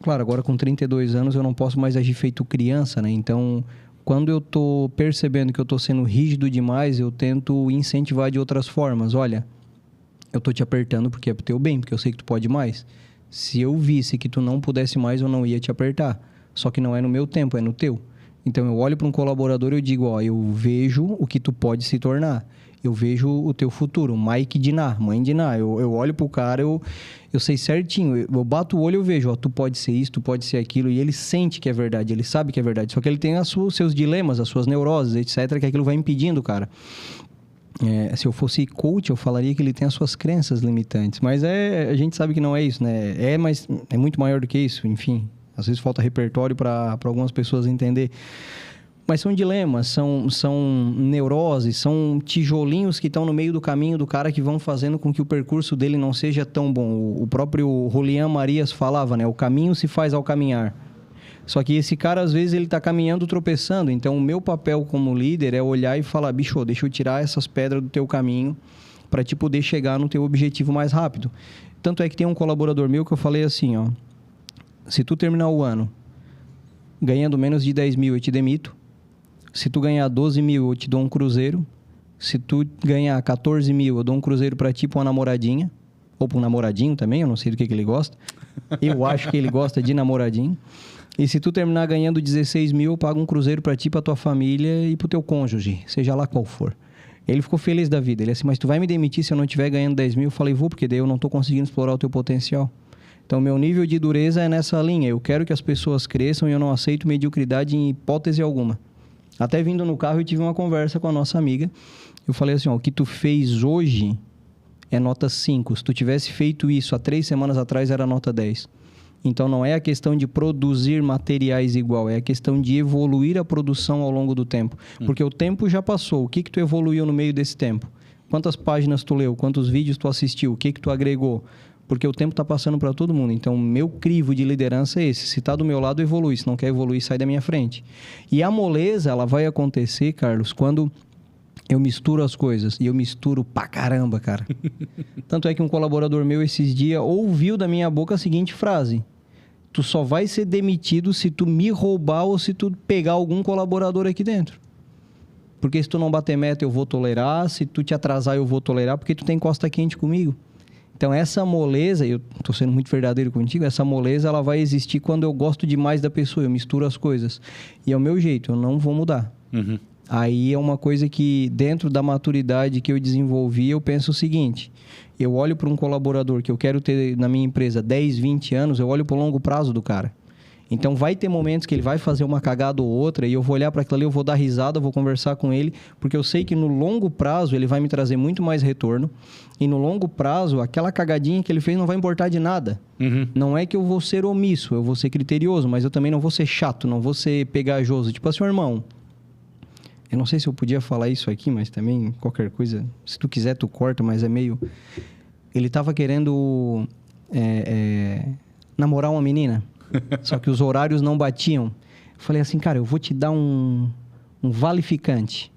claro, agora com 32 anos eu não posso mais agir feito criança, né? Então, quando eu tô percebendo que eu tô sendo rígido demais, eu tento incentivar de outras formas. Olha, eu tô te apertando porque é pro teu bem, porque eu sei que tu pode mais. Se eu visse que tu não pudesse mais, eu não ia te apertar. Só que não é no meu tempo, é no teu. Então, eu olho para um colaborador e eu digo, ó, eu vejo o que tu pode se tornar. Eu vejo o teu futuro, Mike Diná, mãe Diná. Eu olho pro cara, eu sei certinho. Eu bato o olho e eu vejo, ó, tu pode ser isso, tu pode ser aquilo. E ele sente que é verdade, ele sabe que é verdade. Só que ele tem os seus dilemas, as suas neuroses, etc. Que aquilo vai impedindo, cara. Se eu fosse coach, eu falaria que ele tem as suas crenças limitantes. Mas a gente sabe que não é isso, né? Mas é muito maior do que isso, enfim. Às vezes falta repertório para algumas pessoas entender. Mas são dilemas, são neuroses, são tijolinhos que estão no meio do caminho do cara que vão fazendo com que o percurso dele não seja tão bom. O próprio Julián Marias falava, né? O caminho se faz ao caminhar. Só que esse cara, às vezes, ele tá caminhando tropeçando. Então, o meu papel como líder é olhar e falar, bicho, deixa eu tirar essas pedras do teu caminho para te poder chegar no teu objetivo mais rápido. Tanto é que tem um colaborador meu que eu falei assim, ó. Se tu terminar o ano ganhando menos de 10 mil, eu te demito. Se tu ganhar 12 mil, eu te dou um cruzeiro. Se tu ganhar 14 mil, eu dou um cruzeiro pra ti, pra uma namoradinha. Ou pra um namoradinho também, eu não sei do que ele gosta. Eu acho que ele gosta de namoradinho. E se tu terminar ganhando 16 mil, eu pago um cruzeiro pra ti, pra tua família e pro teu cônjuge, seja lá qual for. Ele ficou feliz da vida. Ele disse, mas tu vai me demitir se eu não estiver ganhando 10 mil? Eu falei, vou, porque daí eu não tô conseguindo explorar o teu potencial. Então, meu nível de dureza é nessa linha. Eu quero que as pessoas cresçam e eu não aceito mediocridade em hipótese alguma. Até vindo no carro, eu tive uma conversa com a nossa amiga. Eu falei assim, ó, o que tu fez hoje é nota 5. Se tu tivesse feito isso há 3 semanas atrás, era nota 10. Então, não é a questão de produzir materiais igual, é a questão de evoluir a produção ao longo do tempo. Porque o tempo já passou. O que tu evoluiu no meio desse tempo? Quantas páginas tu leu? Quantos vídeos tu assistiu? O que tu agregou? Porque o tempo está passando para todo mundo. Então, meu crivo de liderança é esse. Se está do meu lado, evolui. Se não quer evoluir, sai da minha frente. E a moleza, ela vai acontecer, Carlos, quando eu misturo as coisas. E eu misturo pra caramba, cara. Tanto é que um colaborador meu esses dias ouviu da minha boca a seguinte frase: tu só vai ser demitido se tu me roubar ou se tu pegar algum colaborador aqui dentro. Porque se tu não bater meta, eu vou tolerar. Se tu te atrasar, eu vou tolerar, porque tu tem costa quente comigo. Então, essa moleza, eu tô sendo muito verdadeiro contigo, essa moleza, ela vai existir quando eu gosto demais da pessoa, eu misturo as coisas. E é o meu jeito, eu não vou mudar. Uhum. Aí é uma coisa que, dentro da maturidade que eu desenvolvi, eu penso o seguinte: eu olho para um colaborador que eu quero ter na minha empresa 10, 20 anos, eu olho para o longo prazo do cara. Então, vai ter momentos que ele vai fazer uma cagada ou outra e eu vou olhar para aquilo ali, eu vou dar risada, vou conversar com ele, porque eu sei que no longo prazo ele vai me trazer muito mais retorno. E no longo prazo, aquela cagadinha que ele fez não vai importar de nada. Uhum. Não é que eu vou ser omisso, eu vou ser criterioso, mas eu também não vou ser chato, não vou ser pegajoso. Tipo assim, irmão, eu não sei se eu podia falar isso aqui, mas também qualquer coisa, se tu quiser tu corta, mas é meio... Ele tava querendo namorar uma menina, só que os horários não batiam. Eu falei assim, cara, eu vou te dar um vale-ficante.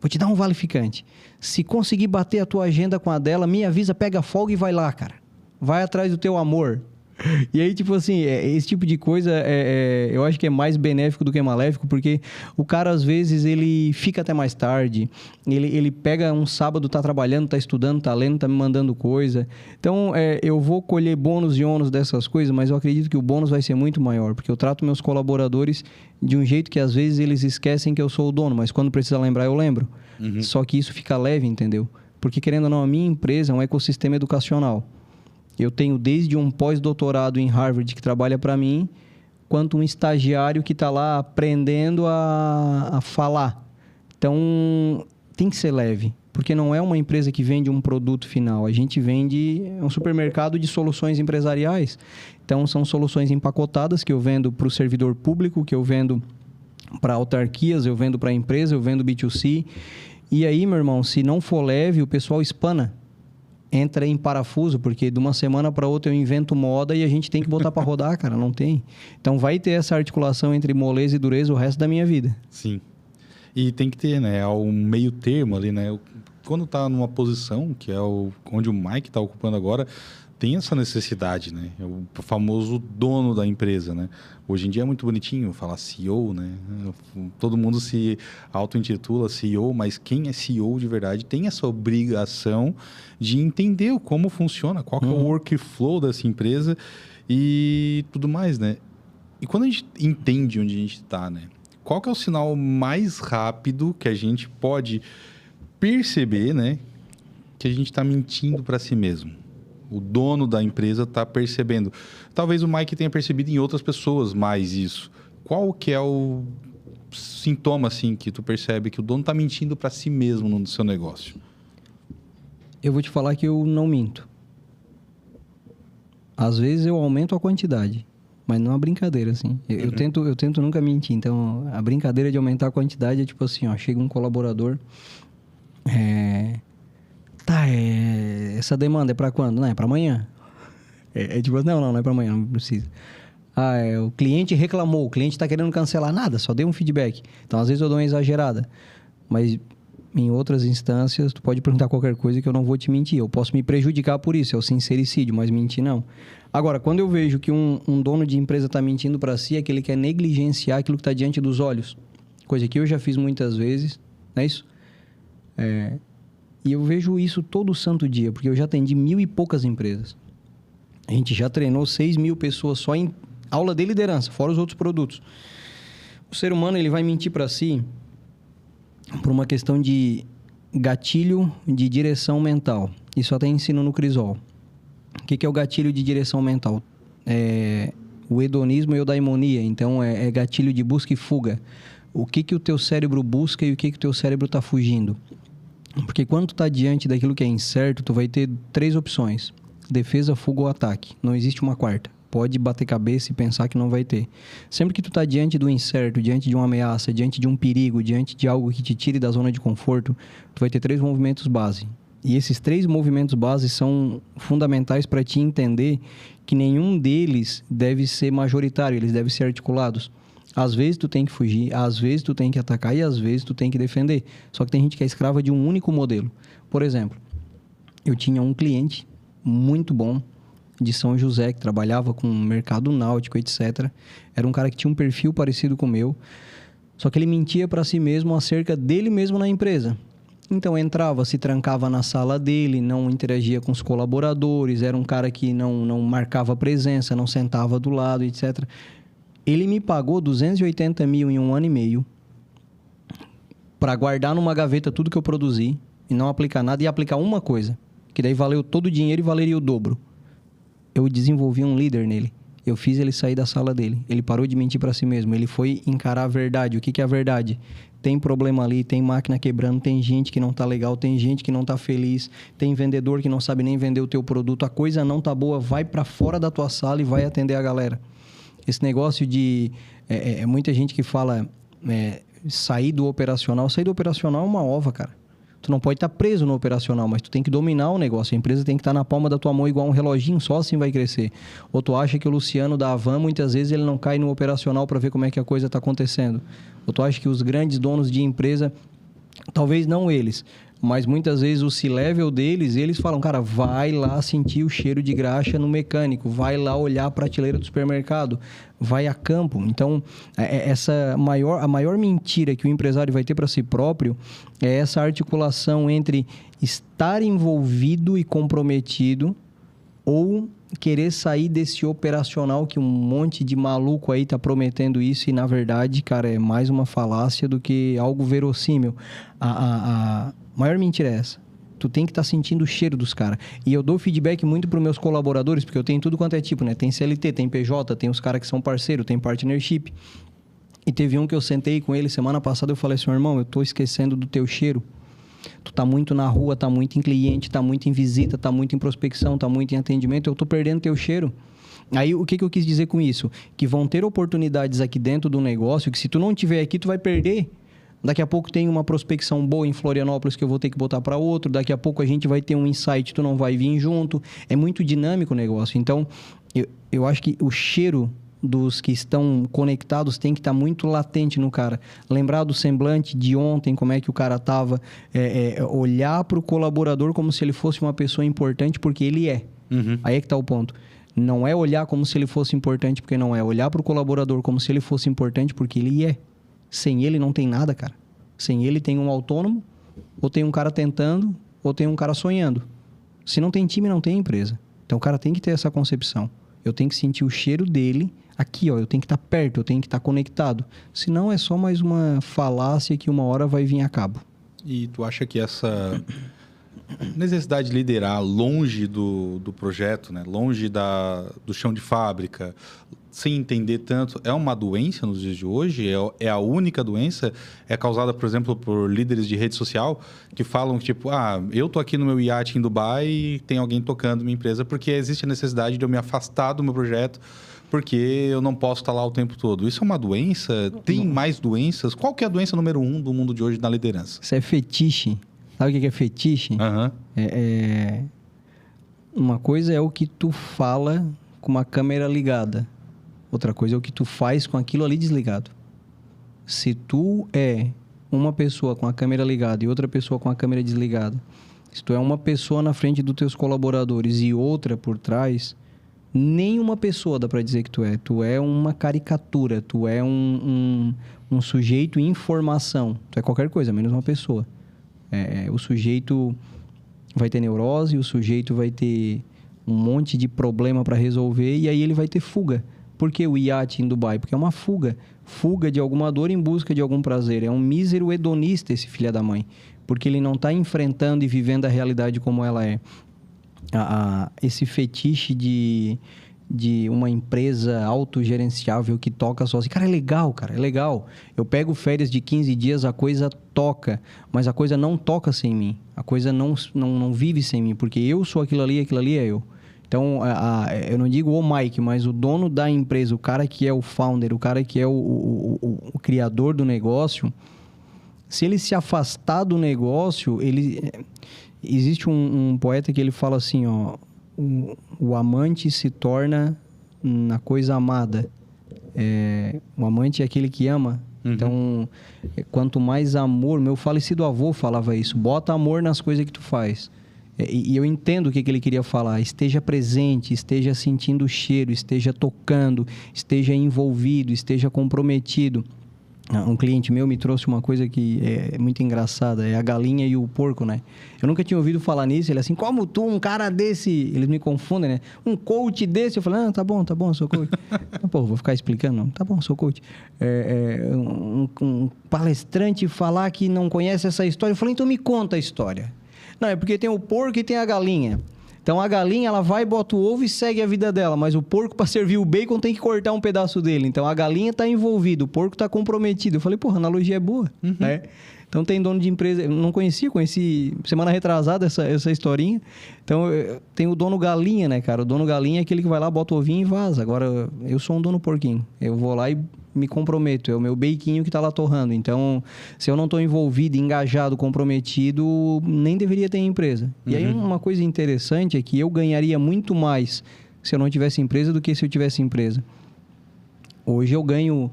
Vou te dar um vale-ficante. Se conseguir bater a tua agenda com a dela, me avisa, pega folga e vai lá, cara. Vai atrás do teu amor. E aí, tipo assim, esse tipo de coisa, eu acho que é mais benéfico do que maléfico, porque o cara, às vezes, ele fica até mais tarde, ele pega um sábado, tá trabalhando, tá estudando, tá lendo, tá me mandando coisa. Então, eu vou colher bônus e ônus dessas coisas, mas eu acredito que o bônus vai ser muito maior, porque eu trato meus colaboradores de um jeito que, às vezes, eles esquecem que eu sou o dono, mas quando precisa lembrar, eu lembro. Uhum. Só que isso fica leve, entendeu? Porque, querendo ou não, a minha empresa é um ecossistema educacional. Eu tenho desde um pós-doutorado em Harvard que trabalha para mim, quanto um estagiário que está lá aprendendo a falar. Então, tem que ser leve, porque não é uma empresa que vende um produto final. A gente vende um supermercado de soluções empresariais. Então, são soluções empacotadas que eu vendo para o servidor público, que eu vendo para autarquias, eu vendo para a empresa, eu vendo B2C. E aí, meu irmão, se não for leve, o pessoal espana. Entra em parafuso, porque de uma semana para outra eu invento moda e a gente tem que botar para rodar, cara, não tem. Então vai ter essa articulação entre moleza e dureza o resto da minha vida. Sim. E tem que ter, né, um meio termo ali, né? Quando tá numa posição, que é onde o Mike tá ocupando agora, tem essa necessidade, né? É o famoso dono da empresa, né? Hoje em dia é muito bonitinho falar CEO, né? Todo mundo se auto-intitula CEO, mas quem é CEO de verdade tem essa obrigação de entender como funciona, qual que é o workflow dessa empresa e tudo mais, né? E quando a gente entende onde a gente está, né? Qual que é o sinal mais rápido que a gente pode perceber, né? Que a gente está mentindo para si mesmo? O dono da empresa está percebendo. Talvez o Mike tenha percebido em outras pessoas mais isso. Qual que é o sintoma, assim, que tu percebe que o dono está mentindo para si mesmo no seu negócio? Eu vou te falar que eu não minto. Às vezes eu aumento a quantidade, mas não a brincadeira, assim. Eu tento nunca mentir. Então, a brincadeira de aumentar a quantidade é tipo assim, ó, chega um colaborador... essa demanda é para quando? Não, é para amanhã. Tipo, não é para amanhã, não precisa. O cliente reclamou, o cliente está querendo cancelar nada, só dei um feedback. Então, às vezes eu dou uma exagerada. Mas em outras instâncias, tu pode perguntar qualquer coisa que eu não vou te mentir. Eu posso me prejudicar por isso, é o sincericídio, mas mentir não. Agora, quando eu vejo que um dono de empresa está mentindo para si, é que ele quer negligenciar aquilo que está diante dos olhos. Coisa que eu já fiz muitas vezes, não é isso? E eu vejo isso todo santo dia, porque eu já atendi 1.000 e poucas empresas. A gente já treinou 6.000 pessoas só em aula de liderança, fora os outros produtos. O ser humano, ele vai mentir para si por uma questão de gatilho de direção mental. Isso até ensino no Crisol. O que é o gatilho de direção mental? O hedonismo e eudaimonia. Então, é gatilho de busca e fuga. o que o teu cérebro busca e o que o teu cérebro está fugindo. Porque quando tu tá diante daquilo que é incerto, tu vai ter 3 opções: defesa, fuga ou ataque. Não existe uma quarta. Pode bater cabeça e pensar que não vai ter. Sempre que tu tá diante do incerto, diante de uma ameaça, diante de um perigo, diante de algo que te tire da zona de conforto, tu vai ter 3 movimentos base. E esses 3 movimentos base são fundamentais para te entender que nenhum deles deve ser majoritário, eles devem ser articulados. Às vezes tu tem que fugir, às vezes tu tem que atacar e às vezes tu tem que defender. Só que tem gente que é escrava de um único modelo. Por exemplo, eu tinha um cliente muito bom de São José, que trabalhava com mercado náutico, etc. Era um cara que tinha um perfil parecido com o meu, só que ele mentia para si mesmo acerca dele mesmo na empresa. Então entrava, se trancava na sala dele, não interagia com os colaboradores, era um cara que não marcava presença, não sentava do lado, etc. Ele me pagou 280 mil em 1 ano e meio para guardar numa gaveta tudo que eu produzi e não aplicar nada, e aplicar uma coisa, que daí valeu todo o dinheiro e valeria o dobro. Eu desenvolvi um líder nele. Eu fiz ele sair da sala dele. Ele parou de mentir para si mesmo. Ele foi encarar a verdade. O que é a verdade? Tem problema ali, tem máquina quebrando, tem gente que não tá legal, tem gente que não tá feliz, tem vendedor que não sabe nem vender o teu produto, a coisa não tá boa, vai para fora da tua sala e vai atender a galera. Esse negócio de... muita gente que fala sair do operacional. Sair do operacional é uma ova, cara. Tu não pode estar preso no operacional, mas tu tem que dominar o negócio. A empresa tem que estar na palma da tua mão igual um reloginho, só assim vai crescer. Ou tu acha que o Luciano da Havan, muitas vezes, ele não cai no operacional para ver como é que a coisa está acontecendo. Ou tu acha que os grandes donos de empresa, talvez não eles, mas muitas vezes o C-level deles, eles falam, cara, vai lá sentir o cheiro de graxa no mecânico, vai lá olhar a prateleira do supermercado, vai a campo. Então, a maior mentira que o empresário vai ter para si próprio é essa articulação entre estar envolvido e comprometido ou querer sair desse operacional que um monte de maluco aí tá prometendo isso e, na verdade, cara, é mais uma falácia do que algo verossímil. A maior mentira é essa. Tu tem que estar sentindo o cheiro dos caras. E eu dou feedback muito para os meus colaboradores, porque eu tenho tudo quanto é tipo, né? Tem CLT, tem PJ, tem os caras que são parceiro, tem partnership. E teve um que eu sentei com ele semana passada, eu falei assim, irmão, eu tô esquecendo do teu cheiro. Tu tá muito na rua, tá muito em cliente, tá muito em visita, tá muito em prospecção, tá muito em atendimento, eu tô perdendo teu cheiro. Aí, o que eu quis dizer com isso? Que vão ter oportunidades aqui dentro do negócio, que se tu não tiver aqui, tu vai perder. Daqui a pouco tem uma prospecção boa em Florianópolis que eu vou ter que botar para outro. Daqui a pouco a gente vai ter um insight, tu não vai vir junto. É muito dinâmico o negócio. Então, eu acho que o cheiro dos que estão conectados tem que estar muito latente no cara. Lembrar do semblante de ontem, como é que o cara estava. Olhar para o colaborador como se ele fosse uma pessoa importante, porque ele é. Uhum. Aí é que está o ponto. Não é olhar como se ele fosse importante, porque não é. Olhar para o colaborador como se ele fosse importante, porque ele é. Sem ele não tem nada, cara. Sem ele tem um autônomo, ou tem um cara tentando, ou tem um cara sonhando. Se não tem time, não tem empresa. Então o cara tem que ter essa concepção. Eu tenho que sentir o cheiro dele aqui, ó. Eu tenho que estar perto, eu tenho que estar conectado. Senão é só mais uma falácia que uma hora vai vir a cabo. E tu acha que essa necessidade de liderar longe do projeto, né? Longe do chão de fábrica, sem entender tanto, é uma doença nos dias de hoje? É a única doença? É causada, por exemplo, por líderes de rede social que falam, tipo, eu tô aqui no meu iate em Dubai e tem alguém tocando minha empresa porque existe a necessidade de eu me afastar do meu projeto porque eu não posso estar lá o tempo todo. Isso é uma doença? Tem mais doenças? Qual que é a doença número 1 do mundo de hoje na liderança? Isso é fetiche. Sabe o que é fetiche? Uhum. Uma coisa é o que tu fala com uma câmera ligada. Outra coisa é o que tu faz com aquilo ali desligado. Se tu é uma pessoa com a câmera ligada e outra pessoa com a câmera desligada, se tu é uma pessoa na frente dos teus colaboradores e outra por trás, nenhuma pessoa dá pra dizer que tu é. Tu é uma caricatura, tu é um sujeito em formação. Tu é qualquer coisa, menos uma pessoa. O sujeito vai ter neurose, o sujeito vai ter um monte de problema para resolver e aí ele vai ter fuga. Por que o iate em Dubai? Porque é uma fuga. Fuga de alguma dor em busca de algum prazer. É um mísero hedonista esse filho da mãe. Porque ele não está enfrentando e vivendo a realidade como ela é. Esse fetiche de de uma empresa autogerenciável que toca sozinho. Cara, é legal, cara, é legal. Eu pego férias de 15 dias, a coisa toca, mas a coisa não toca sem mim. A coisa não vive sem mim, porque eu sou aquilo ali é eu. Então, eu não digo o Mike, mas o dono da empresa, o cara que é o founder, o cara que é o criador do negócio, se ele se afastar do negócio, existe um poeta que ele fala assim, ó, o amante se torna na coisa amada. O amante é aquele que ama. Uhum. Então, quanto mais amor... Meu falecido avô falava isso. Bota amor nas coisas que tu faz. E eu entendo o que ele queria falar. Esteja presente, esteja sentindo o cheiro, esteja tocando, esteja envolvido, esteja comprometido. Um cliente meu me trouxe uma coisa que é muito engraçada, é a galinha e o porco, né? Eu nunca tinha ouvido falar nisso. Ele assim, como tu, um cara desse... Eles me confundem, né? Um coach desse. Eu falei, tá bom, sou coach. Pô, vou ficar explicando, não. Tá bom, sou coach. Um palestrante falar que não conhece essa história. Eu falei, então me conta a história. Não, é porque tem o porco e tem a galinha. Então, a galinha, ela vai, bota o ovo e segue a vida dela. Mas o porco, para servir o bacon, tem que cortar um pedaço dele. Então, a galinha está envolvida, o porco está comprometido. Eu falei, porra, a analogia é boa, né? Então, tem dono de empresa... Eu não conheci semana retrasada essa historinha. Então, tem o dono galinha, né, cara? O dono galinha é aquele que vai lá, bota o ovinho e vaza. Agora, eu sou um dono porquinho. Eu vou lá e me comprometo. É o meu baquinho que está lá torrando. Então, se eu não estou envolvido, engajado, comprometido, nem deveria ter empresa. E aí, uma coisa interessante é que eu ganharia muito mais se eu não tivesse empresa do que se eu tivesse empresa. Hoje, eu ganho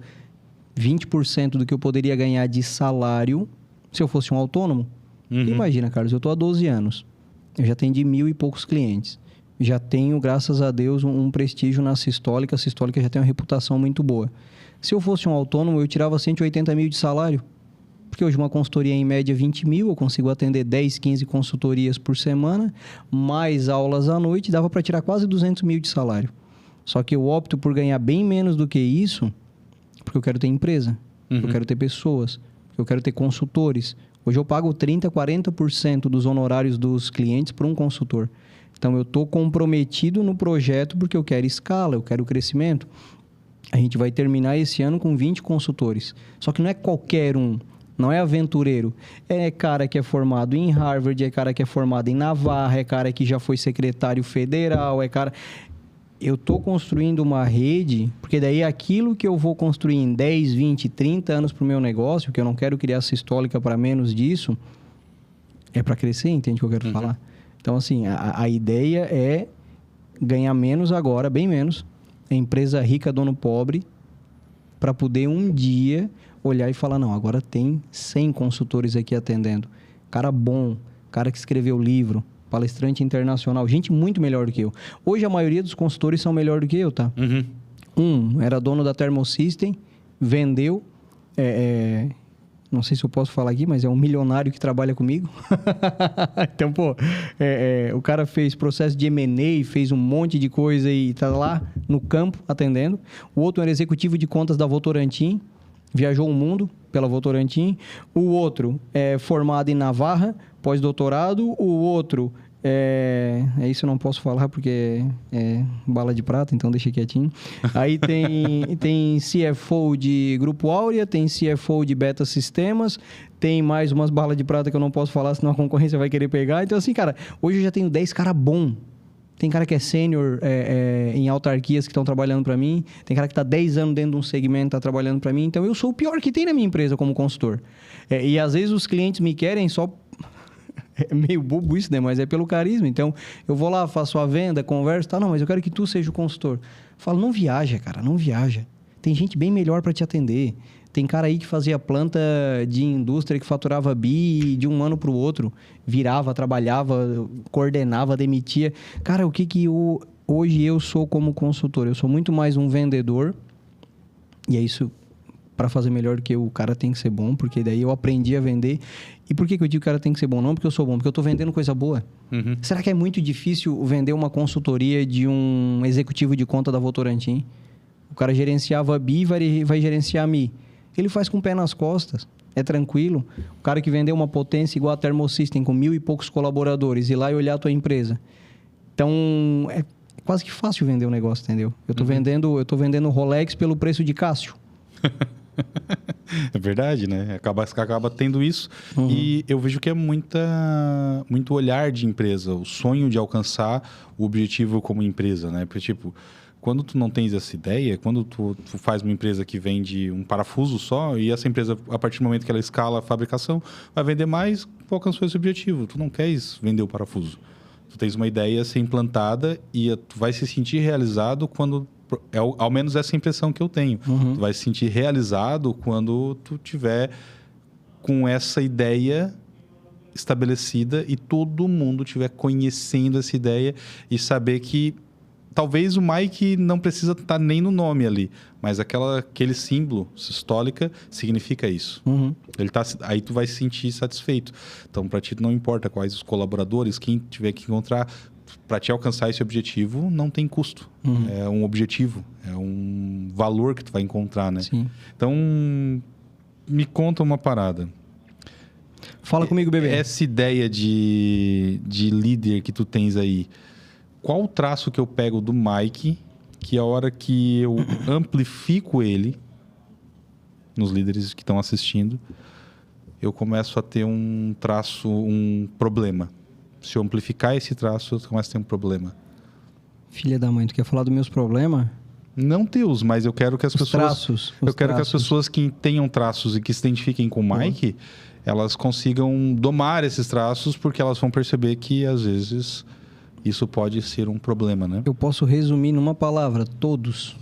20% do que eu poderia ganhar de salário se eu fosse um autônomo. Imagina, Carlos, eu estou há 12 anos. Eu já atendi 1.000 e poucos clientes. Já tenho, graças a Deus, um prestígio na Sistólica. A Sistólica já tem uma reputação muito boa. Se eu fosse um autônomo, eu tirava 180 mil de salário. Porque hoje uma consultoria em média 20 mil, eu consigo atender 10, 15 consultorias por semana, mais aulas à noite, dava para tirar quase 200 mil de salário. Só que eu opto por ganhar bem menos do que isso, porque eu quero ter empresa, eu quero ter pessoas, eu quero ter consultores. Hoje eu pago 30%, 40% dos honorários dos clientes para um consultor. Então, eu estou comprometido no projeto porque eu quero escala, eu quero crescimento. A gente vai terminar esse ano com 20 consultores. Só que não é qualquer um, não é aventureiro. É cara que é formado em Harvard, é cara que é formado em Navarra, é cara que já foi secretário federal, é cara... Eu estou construindo uma rede, porque daí aquilo que eu vou construir em 10, 20, 30 anos para o meu negócio, que eu não quero criar Sistólica para menos disso, é para crescer, entende o que eu quero falar? Então, assim, a ideia é ganhar menos agora, bem menos, empresa rica, dono pobre, para poder um dia olhar e falar, não, agora tem 100 consultores aqui atendendo. Cara bom, cara que escreveu livro, palestrante internacional, gente muito melhor do que eu. Hoje a maioria dos consultores são melhor do que eu, tá? Era dono da Thermosystem, vendeu, não sei se eu posso falar aqui, mas é um milionário que trabalha comigo. Então, pô, o cara fez processo de M&A, fez um monte de coisa e tá lá no campo atendendo. O outro era executivo de contas da Votorantim, viajou o mundo pela Votorantim. O outro é formado em Navarra, pós-doutorado. O outro isso eu não posso falar porque é bala de prata, então deixa quietinho. Aí tem CFO de Grupo Áurea, tem CFO de Beta Sistemas, tem mais umas balas de prata que eu não posso falar, senão a concorrência vai querer pegar. Então, assim, cara, hoje eu já tenho 10 caras bons. Tem cara que é sênior em autarquias que estão trabalhando para mim. Tem cara que está 10 anos dentro de um segmento, está trabalhando para mim. Então, eu sou o pior que tem na minha empresa como consultor. E às vezes os clientes me querem só... É meio bobo isso, né? Mas é pelo carisma. Então, eu vou lá, faço a venda, converso, tá? Não, mas eu quero que tu seja o consultor. Eu falo, não viaja, cara, não viaja. Tem gente bem melhor para te atender. Tem cara aí que fazia planta de indústria que faturava bi de um ano para o outro. Virava, trabalhava, coordenava, demitia. Cara, o que hoje eu sou como consultor? Eu sou muito mais um vendedor. E é isso... Para fazer melhor do que eu, o cara tem que ser bom, porque daí eu aprendi a vender. E por que eu digo que o cara tem que ser bom? Não porque eu sou bom, porque eu estou vendendo coisa boa. Será que é muito difícil vender uma consultoria de um executivo de conta da Votorantim? O cara gerenciava BI e vai gerenciar MI. Ele faz com o pé nas costas, é tranquilo. O cara que vendeu uma potência igual a Thermosystem, com 1.000 e poucos colaboradores, ir lá e olhar a tua empresa. Então, é quase que fácil vender um negócio, entendeu? Eu tô vendendo Rolex pelo preço de Cássio. É verdade, né? Acaba tendo isso. E eu vejo que é muito olhar de empresa, o sonho de alcançar o objetivo como empresa, né? Porque, tipo, quando tu não tens essa ideia, quando tu faz uma empresa que vende um parafuso só, e essa empresa, a partir do momento que ela escala a fabricação, vai vender mais, tu alcançou esse objetivo. Tu não queres vender o parafuso. Tu tens uma ideia a ser implantada e tu vai se sentir realizado quando... ao menos essa impressão que eu tenho. Tu vai se sentir realizado quando tu tiver com essa ideia estabelecida e todo mundo estiver conhecendo essa ideia e saber que talvez o Mike não precisa estar nem no nome ali, mas aquele símbolo sistólica significa isso. Aí tu vai se sentir satisfeito. Então, para ti não importa quais os colaboradores, quem tiver que encontrar... Para te alcançar esse objetivo, não tem custo. É um objetivo, é um valor que tu vai encontrar, né? Sim. Então, me conta uma parada. Fala comigo, bebê. Essa ideia de líder que tu tens aí, qual o traço que eu pego do Mike, que a hora que eu amplifico ele, nos líderes que estão assistindo, eu começo a ter um traço, um problema. Se eu amplificar esse traço, eu começo a ter um problema. Filha da mãe, tu quer falar dos meus problemas? Não teus, mas eu quero que as pessoas... que as pessoas que tenham traços e que se identifiquem com o Mike, elas consigam domar esses traços, porque elas vão perceber que, às vezes, isso pode ser um problema, né? Eu posso resumir numa palavra: todos.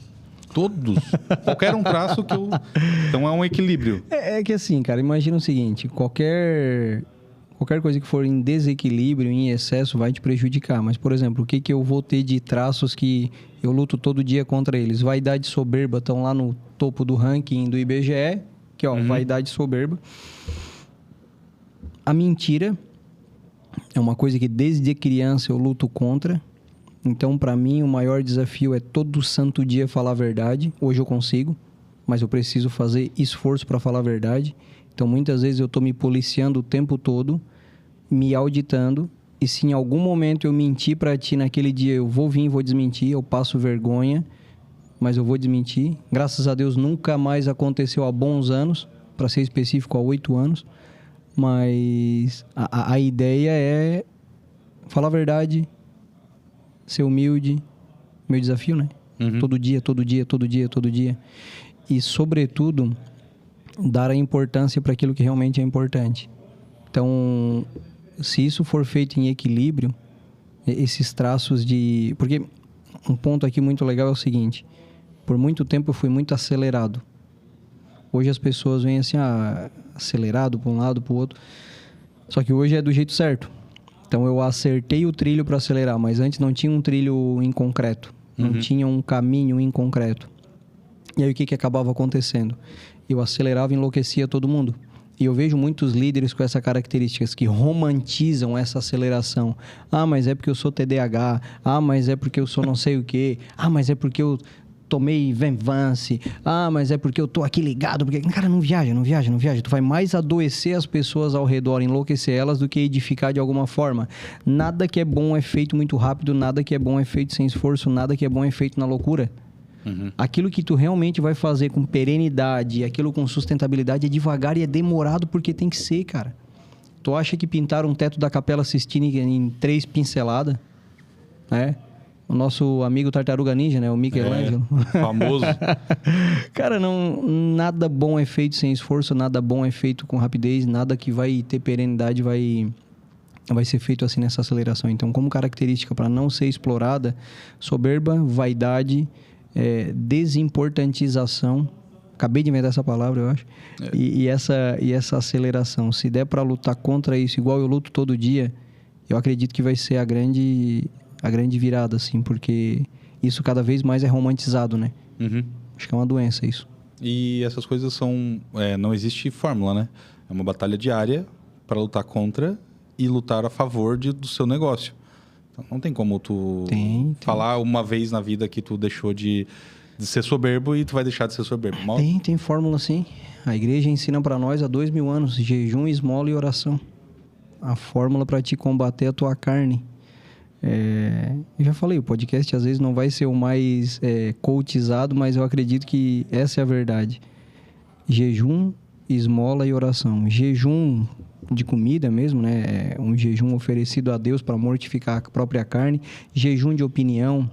Todos? Qualquer um traço que eu... Então, é um equilíbrio. É que assim, cara, imagina o seguinte: qualquer coisa que for em desequilíbrio, em excesso, vai te prejudicar. Mas, por exemplo, o que eu vou ter de traços que eu luto todo dia contra eles? Vaidade e soberba estão lá no topo do ranking do IBGE, que vaidade e soberba. A mentira é uma coisa que desde criança eu luto contra. Então, para mim, o maior desafio é todo santo dia falar a verdade. Hoje eu consigo, mas eu preciso fazer esforço para falar a verdade. Então, muitas vezes eu estou me policiando o tempo todo, me auditando, e se em algum momento eu mentir para ti naquele dia, eu vou vir e vou desmentir, eu passo vergonha, mas eu vou desmentir. Graças a Deus nunca mais aconteceu há bons anos, para ser específico, há 8 anos, mas a ideia é falar a verdade, ser humilde, meu desafio, né? Todo dia, todo dia, todo dia, todo dia. E, sobretudo, dar a importância para aquilo que realmente é importante. Então, se isso for feito em equilíbrio, esses traços de... Porque um ponto aqui muito legal é o seguinte: por muito tempo eu fui muito acelerado. Hoje as pessoas vêm assim, acelerado para um lado, para o outro. Só que hoje é do jeito certo. Então eu acertei o trilho para acelerar, mas antes não tinha um trilho em concreto. Não tinha um caminho em concreto. E aí o que acabava acontecendo? Eu acelerava e enlouquecia todo mundo. E eu vejo muitos líderes com essas características que romantizam essa aceleração. Ah, mas é porque eu sou TDAH. Ah, mas é porque eu sou não sei o quê. Ah, mas é porque eu tomei Venvance. Ah, mas é porque eu tô aqui ligado. Porque... Cara, não viaja. Tu vai mais adoecer as pessoas ao redor, enlouquecer elas, do que edificar de alguma forma. Nada que é bom é feito muito rápido. Nada que é bom é feito sem esforço. Nada que é bom é feito na loucura. Aquilo que tu realmente vai fazer com perenidade, aquilo com sustentabilidade, é devagar e é demorado, porque tem que ser, cara. Tu acha que pintar um teto da Capela Sistine em 3 pinceladas, né? O nosso amigo Tartaruga Ninja, né? O Michelangelo. Famoso. Cara, nada bom é feito sem esforço, nada bom é feito com rapidez, nada que vai ter perenidade vai ser feito assim nessa aceleração. Então, como característica para não ser explorada, soberba, vaidade, desimportantização. Acabei de inventar essa palavra, eu acho. E essa aceleração. Se der para lutar contra isso, igual eu luto todo dia, eu acredito que vai ser a grande virada, assim, porque isso cada vez mais é romantizado, né? Acho que é uma doença isso. E essas coisas são... não existe fórmula, né? É uma batalha diária para lutar contra e lutar a favor do seu negócio. Então, não tem como tu falar uma vez na vida que tu deixou de ser soberbo e tu vai deixar de ser soberbo. Tem fórmula, sim. A igreja ensina para nós há 2000 anos: jejum, esmola e oração. A fórmula para te combater a tua carne. Eu já falei, o podcast às vezes não vai ser o mais coachizado, mas eu acredito que essa é a verdade. Jejum, esmola e oração. Jejum de comida mesmo, né? Um jejum oferecido a Deus para mortificar a própria carne. Jejum de opinião,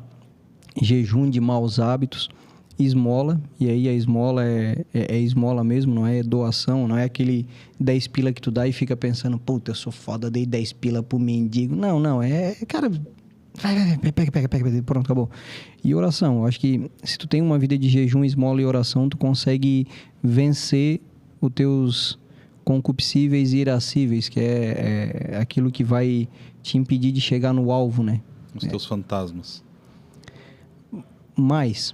jejum de maus hábitos. Esmola, e aí a esmola é esmola mesmo, não é doação, não é aquele 10 pila que tu dá e fica pensando, puta, eu sou foda, dei 10 pila pro mendigo. Não, cara, pega, pronto, acabou. E oração, eu acho que se tu tem uma vida de jejum, esmola e oração, tu consegue vencer os teus concupiscíveis e irascíveis, que é aquilo que vai te impedir de chegar no alvo, né? Os teus fantasmas. Mas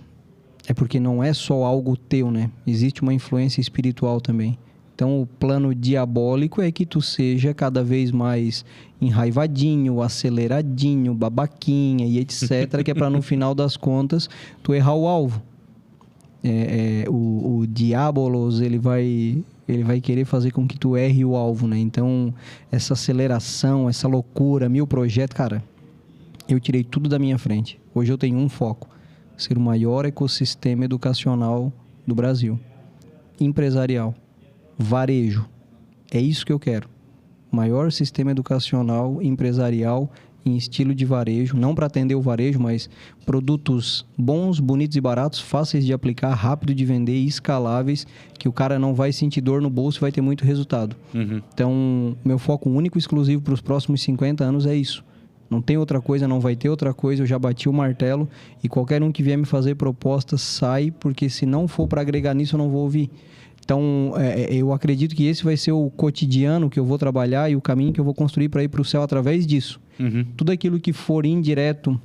é porque não é só algo teu, né? Existe uma influência espiritual também. Então, o plano diabólico é que tu seja cada vez mais enraivadinho, aceleradinho, babaquinha e etc. que é para no final das contas tu errar o alvo. O diabolos, ele vai querer fazer com que tu erre o alvo, né? Então, essa aceleração, essa loucura, 1000 projetos, cara, eu tirei tudo da minha frente. Hoje eu tenho um foco: ser o maior ecossistema educacional do Brasil. Empresarial. Varejo. É isso que eu quero. Maior sistema educacional, empresarial, em estilo de varejo. Não para atender o varejo, mas produtos bons, bonitos e baratos, fáceis de aplicar, rápido de vender, escaláveis, que o cara não vai sentir dor no bolso e vai ter muito resultado. Uhum. Então, meu foco único e exclusivo para os próximos 50 anos é isso. Não tem outra coisa, não vai ter outra coisa, eu já bati o martelo e qualquer um que vier me fazer proposta sai, porque se não for para agregar nisso eu não vou ouvir. Então, eu acredito que esse vai ser o cotidiano que eu vou trabalhar e o caminho que eu vou construir para ir para o céu através disso. Uhum. Tudo aquilo que for indireto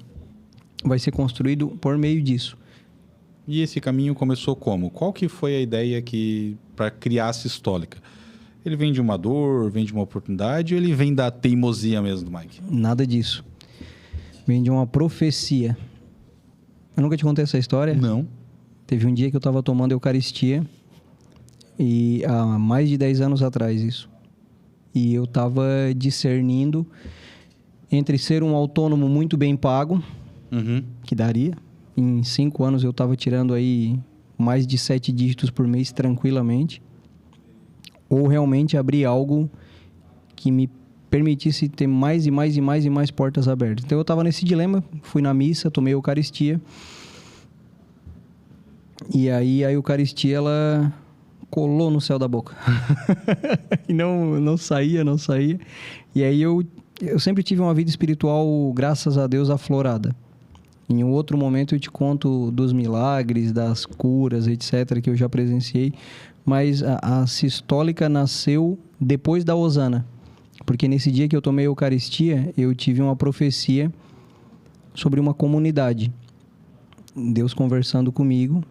vai ser construído por meio disso. E esse caminho começou como? Qual que foi a ideia para criar a Sistólica? Ele vem de uma dor, vem de uma oportunidade ou ele vem da teimosia mesmo do Mike? Nada disso. Vem de uma profecia. Eu nunca te contei essa história? Não. Teve um dia que eu estava tomando Eucaristia, e há mais de 10 anos atrás isso. E eu estava discernindo entre ser um autônomo muito bem pago, que daria. Em 5 anos eu estava tirando aí mais de 7 dígitos por mês tranquilamente. Ou realmente abrir algo que me permitisse ter mais e mais e mais e mais portas abertas. Então eu estava nesse dilema, fui na missa, tomei a Eucaristia. E aí a Eucaristia, ela colou no céu da boca. E não saía. E aí eu sempre tive uma vida espiritual, graças a Deus, aflorada. Em um outro momento eu te conto dos milagres, das curas, etc., que eu já presenciei. Mas a Sistólica nasceu depois da Hosana. Porque nesse dia que eu tomei a Eucaristia, eu tive uma profecia sobre uma comunidade. Deus conversando comigo,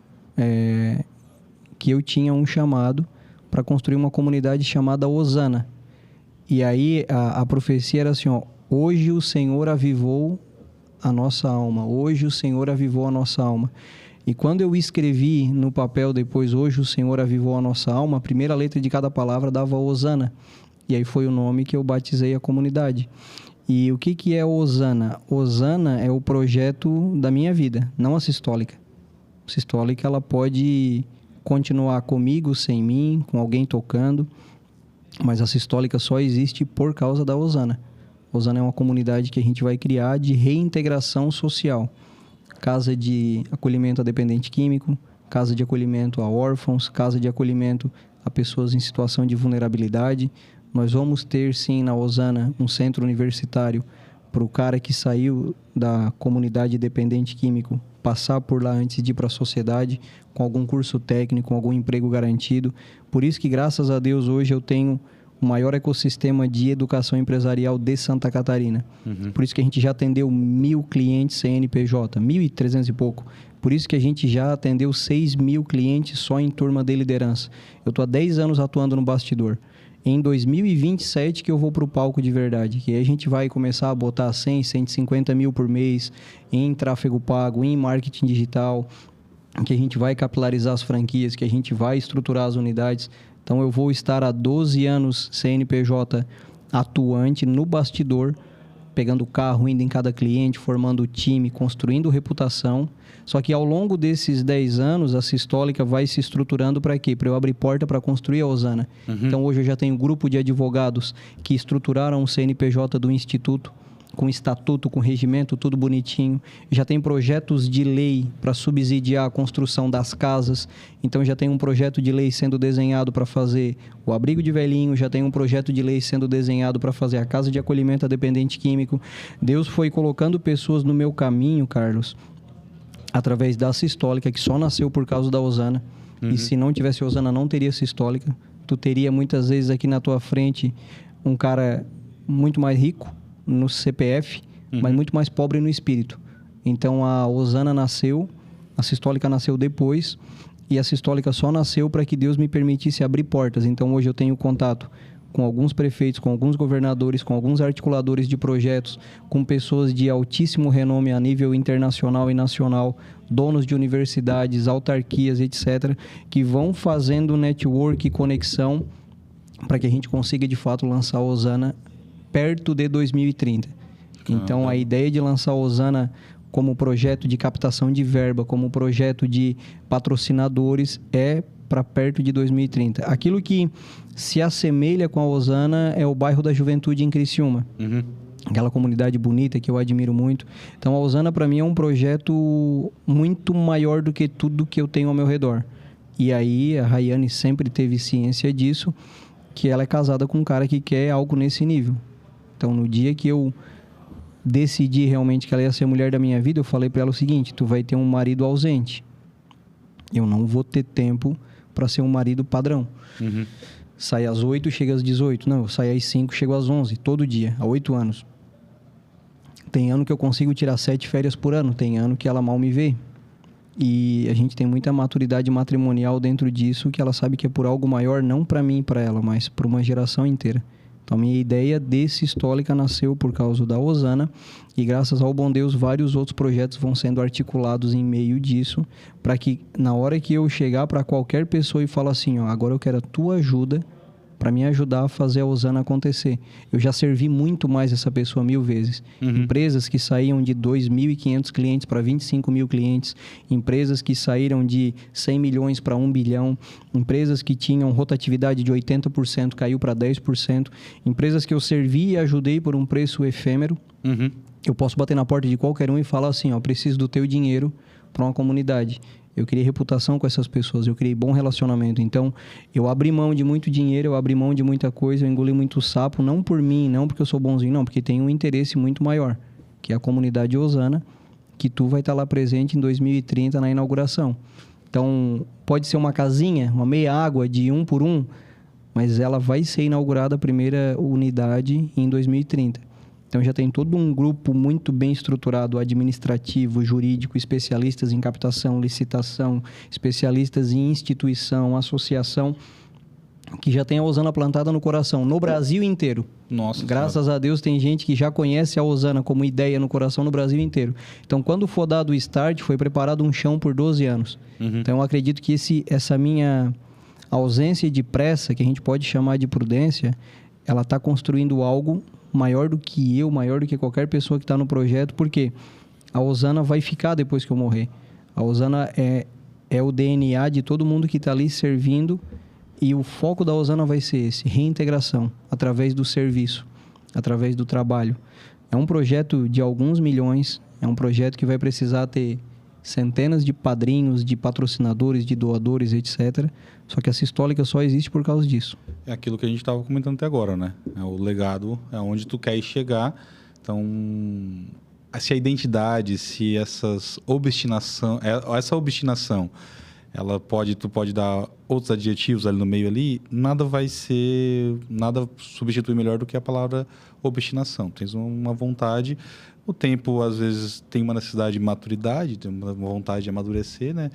que eu tinha um chamado para construir uma comunidade chamada Hosana. E aí a profecia era assim, ó: hoje o Senhor avivou a nossa alma. Hoje o Senhor avivou a nossa alma. E quando eu escrevi no papel depois, hoje o Senhor avivou a nossa alma, a primeira letra de cada palavra dava Hosana. E aí foi o nome que eu batizei a comunidade. E o que é Hosana? Hosana é o projeto da minha vida, não a Sistólica. A Sistólica, ela pode continuar comigo, sem mim, com alguém tocando, mas a Sistólica só existe por causa da Hosana. Hosana é uma comunidade que a gente vai criar de reintegração social. Casa de acolhimento a dependente químico, casa de acolhimento a órfãos, casa de acolhimento a pessoas em situação de vulnerabilidade. Nós vamos ter, sim, na Hosana, um centro universitário para o cara que saiu da comunidade dependente químico passar por lá antes de ir para a sociedade, com algum curso técnico, com algum emprego garantido. Por isso que, graças a Deus, hoje eu tenho o maior ecossistema de educação empresarial de Santa Catarina. Por isso que a gente já atendeu 1.000 clientes CNPJ, 1.300 e pouco. Por isso que a gente já atendeu 6.000 clientes só em turma de liderança. Eu estou há 10 anos atuando no bastidor. Em 2027 que eu vou para o palco de verdade, que aí a gente vai começar a botar 100, 150 mil por mês em tráfego pago, em marketing digital, que a gente vai capilarizar as franquias, que a gente vai estruturar as unidades. Então eu vou estar há 12 anos CNPJ atuante no bastidor, pegando o carro, indo em cada cliente, formando o time, construindo reputação. Só que ao longo desses 10 anos, a Sistólica vai se estruturando para quê? Para eu abrir porta para construir a Osana. Então, hoje eu já tenho um grupo de advogados que estruturaram o CNPJ do Instituto, com estatuto, com regimento, tudo bonitinho. Já tem projetos de lei para subsidiar a construção das casas. Então, já tem um projeto de lei sendo desenhado para fazer o abrigo de velhinho, já tem um projeto de lei sendo desenhado para fazer a casa de acolhimento a dependente químico. Deus foi colocando pessoas no meu caminho, Carlos, através da Sistólica, que só nasceu por causa da Osana. E se não tivesse Osana, não teria Sistólica. Tu teria muitas vezes aqui na tua frente um cara muito mais rico no CPF, mas muito mais pobre no espírito. Então a Osana nasceu, a Sistólica nasceu depois, e a Sistólica só nasceu para que Deus me permitisse abrir portas. Então hoje eu tenho contato com alguns prefeitos, com alguns governadores, com alguns articuladores de projetos, com pessoas de altíssimo renome a nível internacional e nacional, donos de universidades, autarquias, etc., que vão fazendo network e conexão para que a gente consiga de fato lançar a Osana perto de 2030. Então, a ideia de lançar a Osana como projeto de captação de verba, como projeto de patrocinadores, é para perto de 2030. Aquilo que se assemelha com a Osana é o bairro da Juventude em Criciúma. Aquela comunidade bonita que eu admiro muito. Então, a Osana, para mim, é um projeto muito maior do que tudo que eu tenho ao meu redor. E aí, a Rayane sempre teve ciência disso, que ela é casada com um cara que quer algo nesse nível. Então, no dia que eu decidi realmente que ela ia ser a mulher da minha vida, eu falei para ela o seguinte: tu vai ter um marido ausente. Eu não vou ter tempo para ser um marido padrão. Sai às 8, chega às 18. Não, eu saio às 5, chego às 11, todo dia, há 8 anos. Tem ano que eu consigo tirar 7 férias por ano, tem ano que ela mal me vê. E a gente tem muita maturidade matrimonial dentro disso, que ela sabe que é por algo maior, não para mim e para ela, mas para uma geração inteira. Então, a minha ideia de Sistólica nasceu por causa da Osana, e graças ao bom Deus, vários outros projetos vão sendo articulados em meio disso, para que na hora que eu chegar para qualquer pessoa e falar assim, ó, agora eu quero a tua ajuda para me ajudar a fazer a Osana acontecer. Eu já servi muito mais essa pessoa 1000 vezes. Empresas que saíam de 2.500 clientes para 25.000 clientes, empresas que saíram de 100 milhões para 1 bilhão, empresas que tinham rotatividade de 80%, caiu para 10%, empresas que eu servi e ajudei por um preço efêmero. Eu posso bater na porta de qualquer um e falar assim, ó, preciso do teu dinheiro para uma comunidade. Eu criei reputação com essas pessoas, eu criei bom relacionamento. Então, eu abri mão de muito dinheiro, eu abri mão de muita coisa, eu engoli muito sapo, não por mim, não porque eu sou bonzinho, não, porque tem um interesse muito maior, que é a comunidade Osana, que tu vai estar lá presente em 2030 na inauguração. Então, pode ser uma casinha, uma meia água de 1 por 1, mas ela vai ser inaugurada a primeira unidade em 2030. Então, já tem todo um grupo muito bem estruturado, administrativo, jurídico, especialistas em captação, licitação, especialistas em instituição, associação, que já tem a Osana plantada no coração, no Brasil inteiro. Nossa. Graças a Deus, tem gente que já conhece a Osana como ideia no coração no Brasil inteiro. Então, quando for dado o start, foi preparado um chão por 12 anos. Então, eu acredito que essa minha ausência de pressa, que a gente pode chamar de prudência, ela está construindo algo maior do que eu, maior do que qualquer pessoa que está no projeto, porque a Osana vai ficar depois que eu morrer. A Osana é o DNA de todo mundo que está ali servindo, e o foco da Osana vai ser esse, reintegração, através do serviço, através do trabalho. É um projeto de alguns milhões, é um projeto que vai precisar ter centenas de padrinhos, de patrocinadores, de doadores, etc. Só que a Sistólica só existe por causa disso. É aquilo que a gente estava comentando até agora, né? É o legado, é onde tu quer chegar. Então, se a identidade, se essa obstinação, tu pode dar outros adjetivos ali no meio ali, nada substitui melhor do que a palavra obstinação. Tens uma vontade. O tempo, às vezes, tem uma necessidade de maturidade, tem uma vontade de amadurecer, né?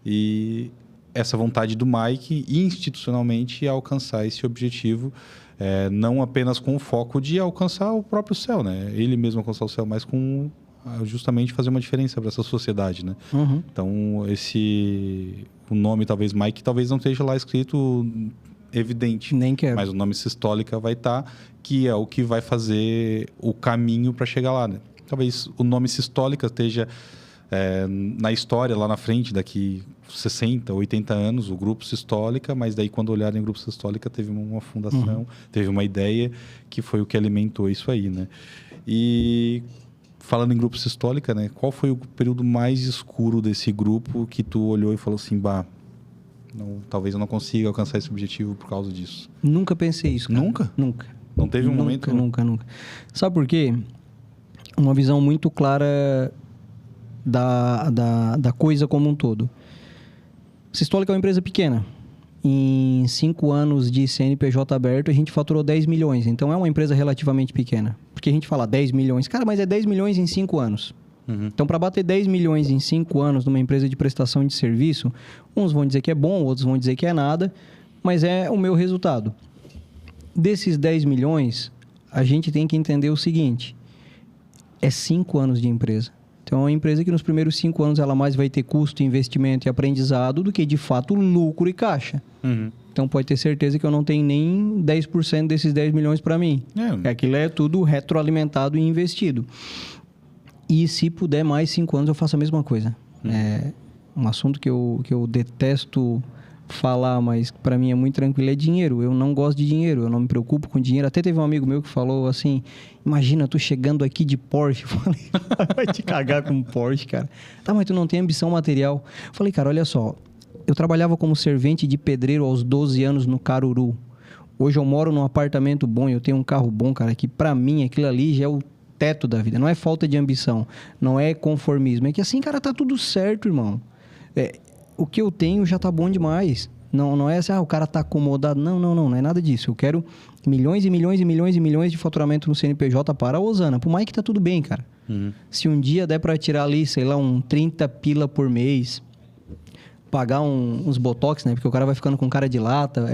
E essa vontade do Mike, institucionalmente, é alcançar esse objetivo, não apenas com o foco de alcançar o próprio céu, né? Ele mesmo alcançar o céu, mas com justamente fazer uma diferença para essa sociedade, né? Então, o nome, talvez, Mike, talvez não esteja lá escrito evidente. Nem quero. Mas o nome Sistólica vai estar, que é o que vai fazer o caminho para chegar lá, né? Talvez o nome Sistólica esteja na história lá na frente, daqui 60, 80 anos, o Grupo Sistólica, mas daí quando olharam em Grupo Sistólica teve uma fundação, teve uma ideia que foi o que alimentou isso aí, né? E falando em Grupo Sistólica, né? Qual foi o período mais escuro desse grupo que tu olhou e falou assim, talvez eu não consiga alcançar esse objetivo por causa disso? Nunca pensei isso, cara. Nunca? Nunca. Não teve um momento? Nunca. Sabe por quê? Uma visão muito clara da coisa como um todo. Sistólica é uma empresa pequena. Em 5 anos de CNPJ aberto, a gente faturou 10 milhões. Então, é uma empresa relativamente pequena. Porque a gente fala 10 milhões. Cara, mas é 10 milhões em 5 anos. Então, para bater 10 milhões em 5 anos numa empresa de prestação de serviço, uns vão dizer que é bom, outros vão dizer que é nada, mas é o meu resultado. Desses 10 milhões, a gente tem que entender o seguinte: é 5 anos de empresa. Então, é uma empresa que nos primeiros 5 anos ela mais vai ter custo, investimento e aprendizado do que, de fato, lucro e caixa. Então, pode ter certeza que eu não tenho nem 10% desses 10 milhões para mim. Aquilo é tudo retroalimentado e investido. E se puder mais 5 anos, eu faço a mesma coisa. É um assunto que eu detesto falar, mas para mim é muito tranquilo, é dinheiro. Eu não gosto de dinheiro, eu não me preocupo com dinheiro. Até teve um amigo meu que falou assim: imagina, tu chegando aqui de Porsche. Eu falei, vai te cagar com Porsche, cara. Tá, mas tu não tem ambição material. Eu falei, cara, olha só, eu trabalhava como servente de pedreiro aos 12 anos no Caruru. Hoje eu moro num apartamento bom, eu tenho um carro bom, cara, que pra mim aquilo ali já é o teto da vida. Não é falta de ambição, não é conformismo. É que assim, cara, tá tudo certo, irmão. O que eu tenho já tá bom demais. Não é assim, o cara tá acomodado. Não é nada disso. Eu quero milhões e milhões e milhões e milhões de faturamento no CNPJ para a Osana. Por mais que tá tudo bem, cara. Se um dia der para tirar ali, sei lá, 30 pila por mês, pagar uns botox, né? Porque o cara vai ficando com cara de lata,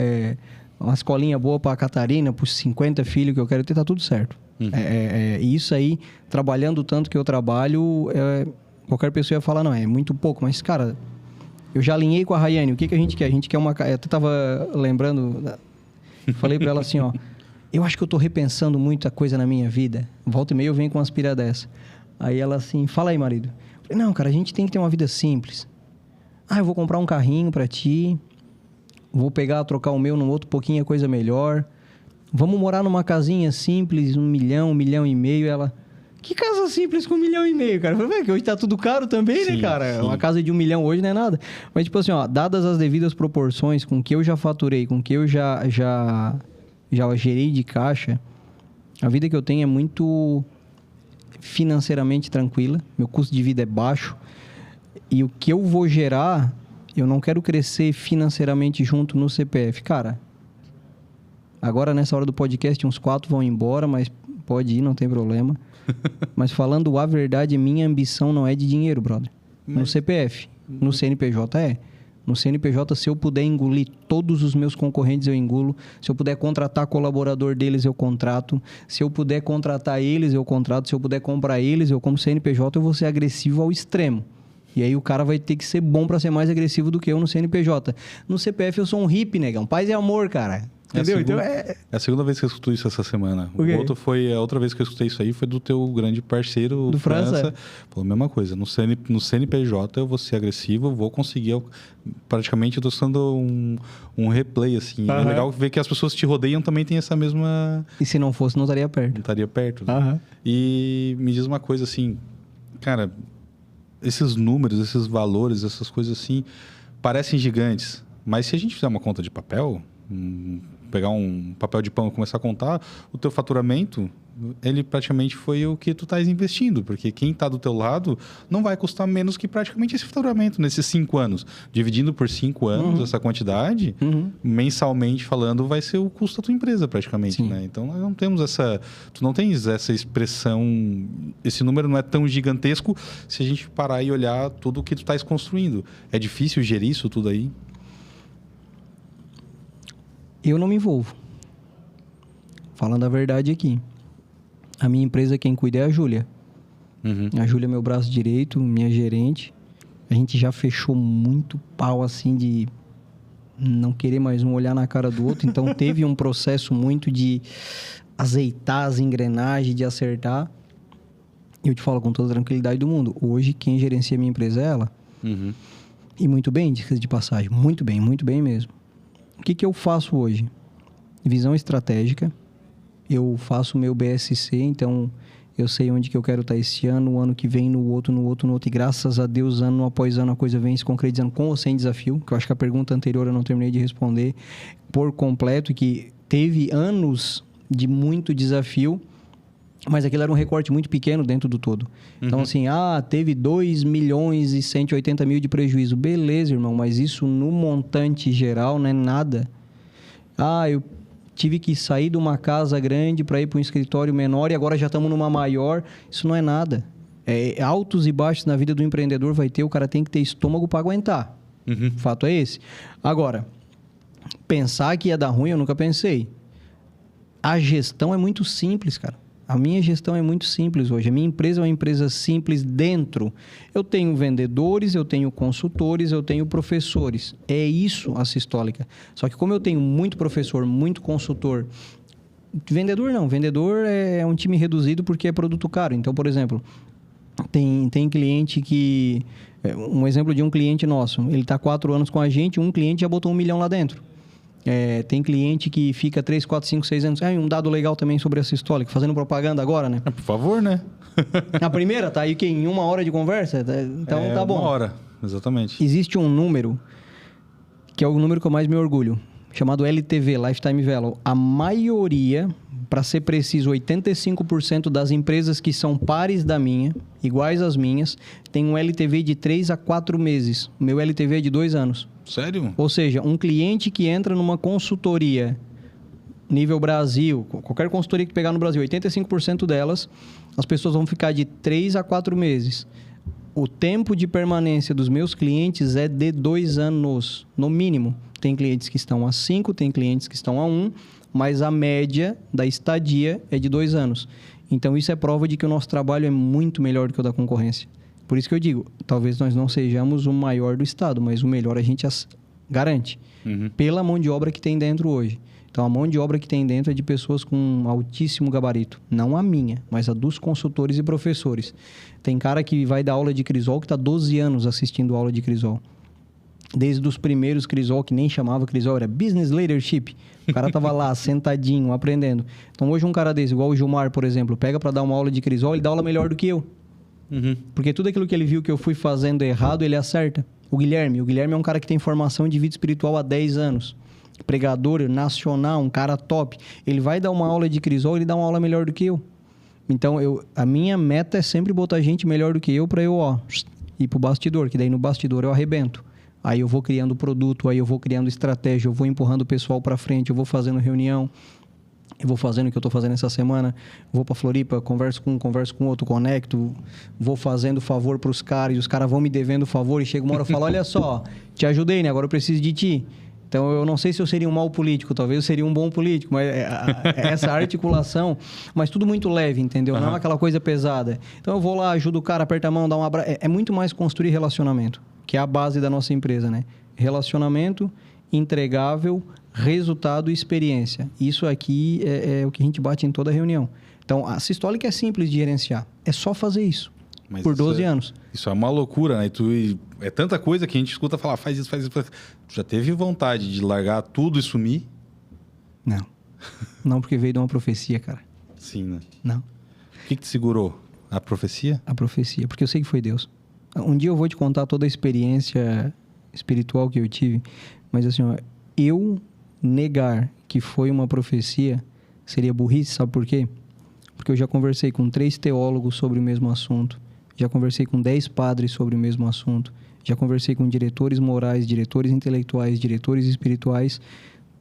uma escolinha boa pra Catarina, pros 50 filhos que eu quero ter, tá tudo certo. Isso aí, trabalhando tanto que eu trabalho, qualquer pessoa ia falar, não, é muito pouco. Mas, cara, eu já alinhei com a Rayane. O que a gente quer? A gente quer uma... Eu até tava lembrando... Falei pra ela assim, ó... Eu acho que eu tô repensando muita coisa na minha vida. Volta e meia eu venho com uma aspira dessa. Aí ela assim... Fala aí, marido. Eu falei, não, cara, a gente tem que ter uma vida simples. Eu vou comprar um carrinho pra ti. Vou trocar o meu num outro pouquinho, coisa melhor. Vamos morar numa casinha simples, 1 milhão, 1,5 milhão. Ela... Que casa simples com 1,5 milhão, cara? Eu falei, que hoje tá tudo caro também, sim, né, cara? Sim. Uma casa de 1 milhão hoje não é nada. Mas, tipo assim, ó, dadas as devidas proporções com que eu já faturei, com que eu já gerei de caixa, a vida que eu tenho é muito financeiramente tranquila. Meu custo de vida é baixo. E o que eu vou gerar, eu não quero crescer financeiramente junto no CPF. Cara, agora nessa hora do podcast, uns 4 vão embora, mas pode ir, não tem problema. Mas falando a verdade, minha ambição não é de dinheiro, brother. No CPF. No CNPJ No CNPJ, se eu puder engolir todos os meus concorrentes, eu engulo. Se eu puder contratar colaborador deles, eu contrato. Se eu puder contratar eles, eu contrato. Se eu puder comprar eles, eu como CNPJ, eu vou ser agressivo ao extremo. E aí o cara vai ter que ser bom para ser mais agressivo do que eu no CNPJ. No CPF eu sou um hippie, negão. Paz e amor, cara. Entendeu? É a segunda vez que eu escuto isso essa semana. A outra vez que eu escutei isso aí foi do teu grande parceiro, do França. Falou a mesma coisa. No CNPJ eu vou ser agressivo, eu vou conseguir... Praticamente eu tô sendo um replay, assim. É legal ver que as pessoas que te rodeiam também têm essa mesma... E se não fosse, não estaria perto. Não estaria perto. Né? E me diz uma coisa assim... Cara, esses números, esses valores, essas coisas assim... Parecem gigantes. Mas se a gente fizer uma conta de papel... pegar um papel de pão e começar a contar, o teu faturamento, ele praticamente foi o que tu estás investindo, porque quem está do teu lado não vai custar menos que praticamente esse faturamento nesses 5 anos. Dividindo por 5 anos essa quantidade, mensalmente falando, vai ser o custo da tua empresa praticamente, né? Então, nós não temos tu não tens essa expressão, esse número não é tão gigantesco se a gente parar e olhar tudo o que tu estás construindo. É difícil gerir isso tudo aí? Eu não me envolvo. Falando a verdade aqui. A minha empresa, quem cuida é a Júlia. A Júlia é meu braço direito, minha gerente. A gente já fechou muito pau, assim, de não querer mais um olhar na cara do outro. Então, teve um processo muito de azeitar as engrenagens, de acertar. E eu te falo com toda a tranquilidade do mundo. Hoje, quem gerencia a minha empresa é ela. Uhum. E muito bem, dicas de passagem. Muito bem mesmo. O que eu faço hoje? Visão estratégica. Eu faço o meu BSC, então eu sei onde que eu quero estar esse ano, o ano que vem, no outro. E graças a Deus, ano após ano, a coisa vem se concretizando com ou sem desafio. Que eu acho que a pergunta anterior eu não terminei de responder por completo, que teve anos de muito desafio, mas aquilo era um recorte muito pequeno dentro do todo. Então, assim, teve 2 milhões e 180 mil de prejuízo. Beleza, irmão, mas isso no montante geral não é nada. Eu tive que sair de uma casa grande para ir para um escritório menor e agora já estamos numa maior. Isso não é nada. Altos e baixos na vida do empreendedor vai ter, o cara tem que ter estômago para aguentar. O fato é esse. Agora, pensar que ia dar ruim, eu nunca pensei. A gestão é muito simples, cara. A minha gestão é muito simples hoje. A minha empresa é uma empresa simples dentro. Eu tenho vendedores, eu tenho consultores, eu tenho professores. É isso a Sistólica. Só que como eu tenho muito professor, muito consultor... Vendedor não. Vendedor é um time reduzido porque é produto caro. Então, por exemplo, tem cliente que... Um exemplo de um cliente nosso. Ele está 4 anos com a gente, um cliente já botou 1 milhão lá dentro. Tem cliente que fica 3, 4, 5, 6 anos. Um dado legal também sobre a Sistólica, fazendo propaganda agora, né? Por favor, né? A primeira tá aí que em 1 hora de conversa? Então tá bom. 1 hora, exatamente. Existe um número, que é o número que eu mais me orgulho, chamado LTV, Lifetime Value. A maioria, para ser preciso, 85% das empresas que são pares da minha, iguais às minhas, tem um LTV de 3 a 4 meses. O meu LTV é de 2 anos. Sério? Ou seja, um cliente que entra numa consultoria nível Brasil, qualquer consultoria que pegar no Brasil, 85% delas, as pessoas vão ficar de 3 a 4 meses. O tempo de permanência dos meus clientes é de 2 anos, no mínimo. Tem clientes que estão a 5, tem clientes que estão a 1, mas a média da estadia é de 2 anos. Então, isso é prova de que o nosso trabalho é muito melhor do que o da concorrência. Por isso que eu digo, talvez nós não sejamos o maior do estado, mas o melhor a gente garante. Pela mão de obra que tem dentro hoje. Então, a mão de obra que tem dentro é de pessoas com altíssimo gabarito. Não a minha, mas a dos consultores e professores. Tem cara que vai dar aula de Crisol que está 12 anos assistindo aula de Crisol. Desde os primeiros Crisol, que nem chamava Crisol, era Business Leadership. O cara tava lá, sentadinho, aprendendo. Então, hoje um cara desse, igual o Gilmar, por exemplo, pega para dar uma aula de Crisol, ele dá aula melhor do que eu. Porque tudo aquilo que ele viu que eu fui fazendo errado, ele acerta. O Guilherme é um cara que tem formação de vida espiritual há 10 anos. Pregador nacional, um cara top. Ele vai dar uma aula de Crisol, ele dá uma aula melhor do que eu. Então, a minha meta é sempre botar gente melhor do que eu para eu, ir pro bastidor, que daí no bastidor eu arrebento. Aí eu vou criando produto, aí eu vou criando estratégia, eu vou empurrando o pessoal para frente, eu vou fazendo reunião. Eu vou fazendo o que eu estou fazendo essa semana, vou para Floripa, converso com um, converso com outro, conecto, vou fazendo favor para os caras, e os caras vão me devendo favor, e chega uma hora eu falo, olha só, te ajudei, né? Agora eu preciso de ti. Então, eu não sei se eu seria um mau político, talvez eu seria um bom político, mas essa articulação, mas tudo muito leve, entendeu? Não é aquela coisa pesada. Então, eu vou lá, ajudo o cara, aperta a mão, dá um abraço. É muito mais construir relacionamento, que é a base da nossa empresa, né? Relacionamento, entregável, resultado e experiência. Isso aqui é o que a gente bate em toda reunião. Então, a Sistólica é simples de gerenciar. É só fazer isso. Mas por 12 anos. Isso é uma loucura, né? É tanta coisa que a gente escuta falar, faz isso, faz isso. Tu já teve vontade de largar tudo e sumir? Não. Não, porque veio de uma profecia, cara. Sim, né? Não. O que te segurou? A profecia? A profecia, porque eu sei que foi Deus. Um dia eu vou te contar toda a experiência espiritual que eu tive, mas assim, eu negar que foi uma profecia seria burrice, sabe por quê? Porque eu já conversei com 3 teólogos sobre o mesmo assunto, já conversei com 10 padres sobre o mesmo assunto, já conversei com diretores morais, diretores intelectuais, diretores espirituais,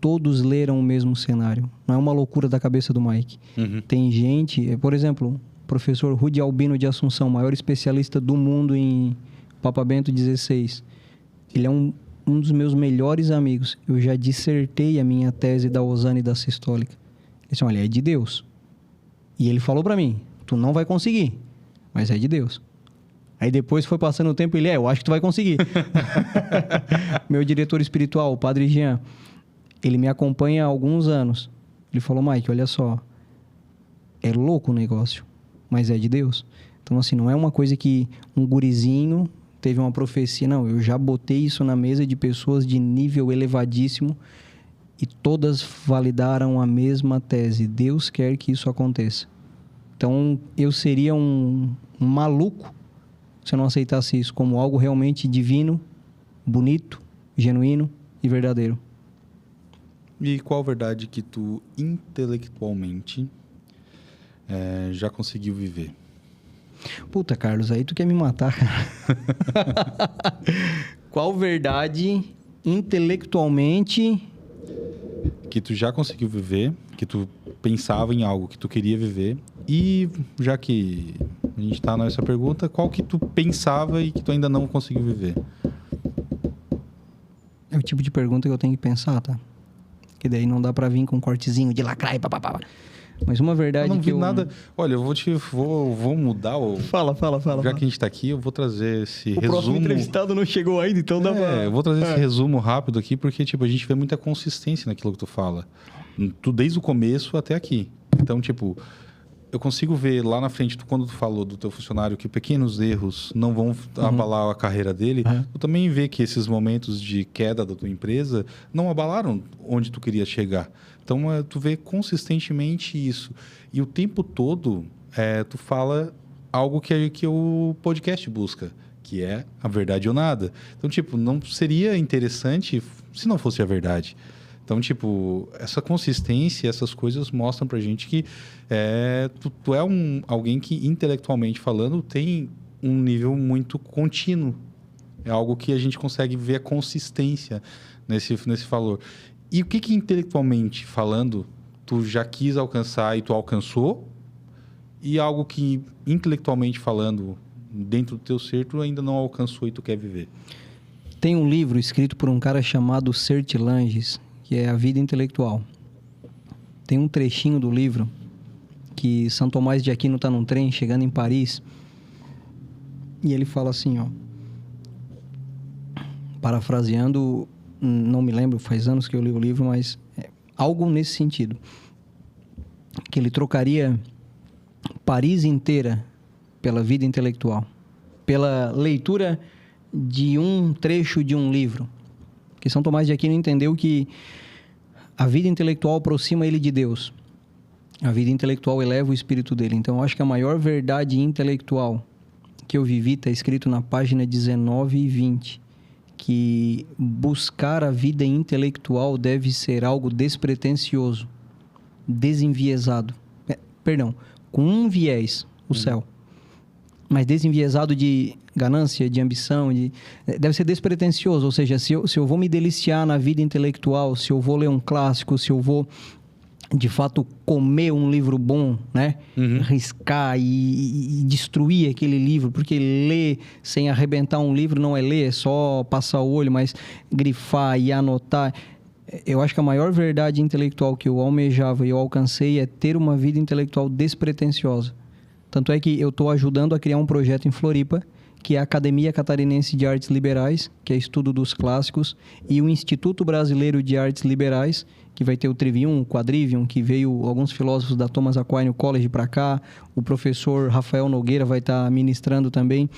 todos leram o mesmo cenário. Não é uma loucura da cabeça do Mike. Tem gente, por exemplo, o professor Rudy Albino de Assunção, maior especialista do mundo em Papa Bento XVI. Ele é um dos meus melhores amigos. Eu já dissertei a minha tese da Osana e da Sistólica. Ele disse, olha, é de Deus. E ele falou para mim, tu não vai conseguir, mas é de Deus. Aí depois foi passando o tempo e ele, eu acho que tu vai conseguir. Meu diretor espiritual, o Padre Jean, ele me acompanha há alguns anos. Ele falou, Mike, olha só, é louco o negócio, mas é de Deus. Então, assim, não é uma coisa que um gurizinho teve uma profecia. Não, eu já botei isso na mesa de pessoas de nível elevadíssimo e todas validaram a mesma tese. Deus quer que isso aconteça. Então, eu seria um maluco se eu não aceitasse isso como algo realmente divino, bonito, genuíno e verdadeiro. E qual verdade que tu intelectualmente já conseguiu viver? Puta, Carlos, aí tu quer me matar, cara. Qual verdade intelectualmente Que tu já conseguiu viver, que tu pensava em algo que tu queria viver. E já que a gente tá nessa pergunta, qual que tu pensava e que tu ainda não conseguiu viver? é o tipo de pergunta que eu tenho que pensar, tá? Que daí não dá pra vir com um cortezinho de lacrar e papapá. Mas uma verdade Eu não que vi nada. Olha, eu vou mudar o. Fala. Já que a gente tá aqui, eu vou trazer esse O resumo. próximo entrevistado não chegou ainda, então dá pra... Eu vou trazer esse resumo rápido aqui, porque tipo, a gente vê muita consistência naquilo que tu fala. Tu desde o começo até aqui. Então, tipo, eu consigo ver lá na frente, quando tu falou do teu funcionário, que pequenos erros não vão abalar a carreira dele, tu também vê que esses momentos de queda da tua empresa não abalaram onde tu queria chegar. Então, tu vê consistentemente isso. E o tempo todo, tu fala algo que o podcast busca, que é a verdade ou nada. Então, tipo, não seria interessante se não fosse a verdade. Então, tipo, essa consistência, essas coisas mostram pra gente que tu é alguém que, intelectualmente falando, tem um nível muito contínuo. É algo que a gente consegue ver a consistência nesse valor. E o que intelectualmente falando, tu já quis alcançar e tu alcançou? E algo que, intelectualmente falando, dentro do teu ser, tu ainda não alcançou e tu quer viver? Tem um livro escrito por um cara chamado Sert Langes, que é A Vida Intelectual. Tem um trechinho do livro que São Tomás de Aquino está num trem chegando em Paris e ele fala assim, ó, parafraseando, não me lembro, faz anos que eu li o livro, mas algo nesse sentido, que ele trocaria Paris inteira pela vida intelectual, pela leitura de um trecho de um livro. Porque São Tomás de Aquino entendeu que a vida intelectual aproxima ele de Deus. A vida intelectual eleva o espírito dele. Então, eu acho que a maior verdade intelectual que eu vivi está escrito na página 19 e 20, que buscar a vida intelectual deve ser algo despretensioso, desenviesado. Perdão, com um viés, o céu. Mas desenviesado de ganância, de ambição, deve ser despretensioso. Ou seja, se eu vou me deliciar na vida intelectual, se eu vou ler um clássico, se eu vou, de fato, comer um livro bom, né? Riscar e destruir aquele livro, porque ler sem arrebentar um livro não é ler, é só passar o olho, mas grifar e anotar. Eu acho que a maior verdade intelectual que eu almejava e eu alcancei é ter uma vida intelectual despretensiosa. Tanto é que eu estou ajudando a criar um projeto em Floripa, que é a Academia Catarinense de Artes Liberais, que é estudo dos clássicos, e o Instituto Brasileiro de Artes Liberais, que vai ter o Trivium, o Quadrivium, que veio alguns filósofos da Thomas Aquinas College para cá, o professor Rafael Nogueira vai estar ministrando também.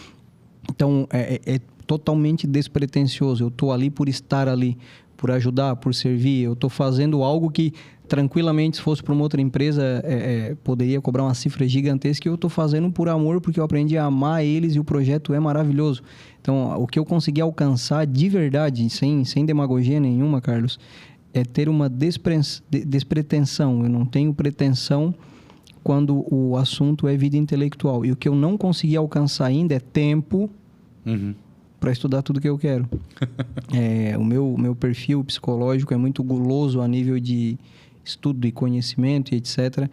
Então, é totalmente despretensioso. Eu estou ali por estar ali, por ajudar, por servir. Eu estou fazendo algo que, tranquilamente, se fosse para uma outra empresa, poderia cobrar uma cifra gigantesca. E eu estou fazendo por amor, porque eu aprendi a amar eles e o projeto é maravilhoso. Então, o que eu consegui alcançar de verdade, sem demagogia nenhuma, Carlos, é ter uma despretensão. Eu não tenho pretensão quando o assunto é vida intelectual. E o que eu não consegui alcançar ainda é tempo para estudar tudo que eu quero. O meu perfil psicológico é muito guloso a nível de estudo e conhecimento e etc.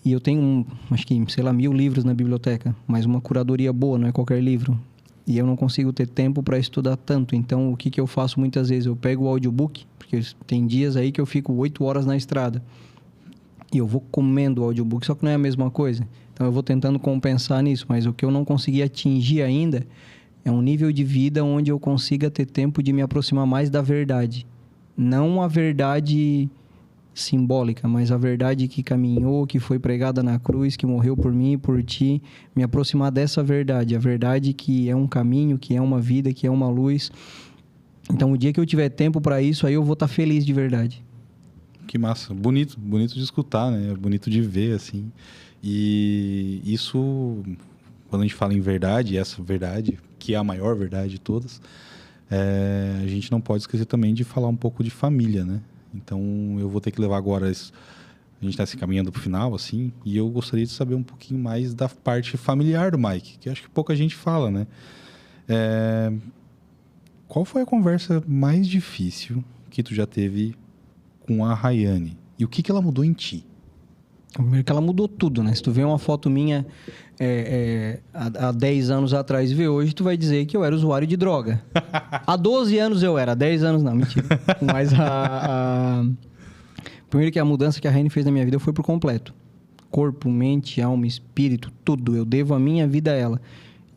E eu tenho, acho que, 1000 livros na biblioteca, mas uma curadoria boa, não é qualquer livro. E eu não consigo ter tempo para estudar tanto. Então, o que eu faço muitas vezes? Eu pego o audiobook, porque tem dias aí que eu fico 8 horas na estrada. e eu vou comendo o audiobook, só que não é a mesma coisa. Então eu vou tentando compensar nisso, mas o que eu não consegui atingir ainda é um nível de vida onde eu consiga ter tempo de me aproximar mais da verdade. Não a verdade simbólica, mas a verdade que caminhou, que foi pregada na cruz, que morreu por mim e por ti. Me aproximar dessa verdade, a verdade que é um caminho, que é uma vida, que é uma luz. Então o dia que eu tiver tempo para isso, aí eu vou estar feliz de verdade. Que massa. Bonito de escutar, né? Bonito de ver, assim. E isso, quando a gente fala em verdade, essa verdade, que é a maior verdade de todas, a gente não pode esquecer também de falar um pouco de família, né? Então, eu vou ter que levar agora... A gente está se caminhando para o final, assim, e eu gostaria de saber um pouquinho mais da parte familiar do Mike, que acho que pouca gente fala, né? Qual foi a conversa mais difícil que tu já teve com a Rayane? E o que ela mudou em ti? Primeiro que ela mudou tudo, né? Se tu vê uma foto minha há 10 anos atrás e vê hoje, tu vai dizer que eu era usuário de droga. Há 12 anos eu era, há 10 anos não, mentira. Mas primeiro que a mudança que a Rayane fez na minha vida foi por completo. Corpo, mente, alma, espírito, tudo. Eu devo a minha vida a ela.